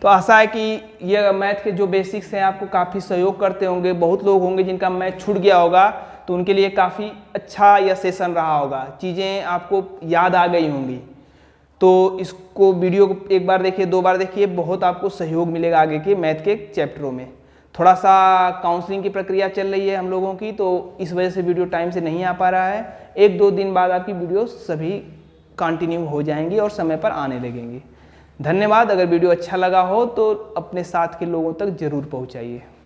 तो आशा है कि ये मैथ के जो बेसिक्स हैं आपको काफ़ी सहयोग करते होंगे। बहुत लोग होंगे जिनका मैथ छूट गया होगा, तो उनके लिए काफ़ी अच्छा यह सेशन रहा होगा, चीज़ें आपको याद आ गई होंगी। तो इसको वीडियो को एक बार देखिए, 2 बार देखिए, बहुत आपको सहयोग मिलेगा आगे के मैथ के चैप्टरों में। थोड़ा सा काउंसलिंग की प्रक्रिया चल रही है हम लोगों की, तो इस वजह से वीडियो टाइम से नहीं आ पा रहा है। 1-2 दिन बाद आपकी वीडियो सभी कंटिन्यू हो जाएंगी और समय पर आने लगेंगी। धन्यवाद। अगर वीडियो अच्छा लगा हो तो अपने साथ के लोगों तक ज़रूर पहुँचाइए।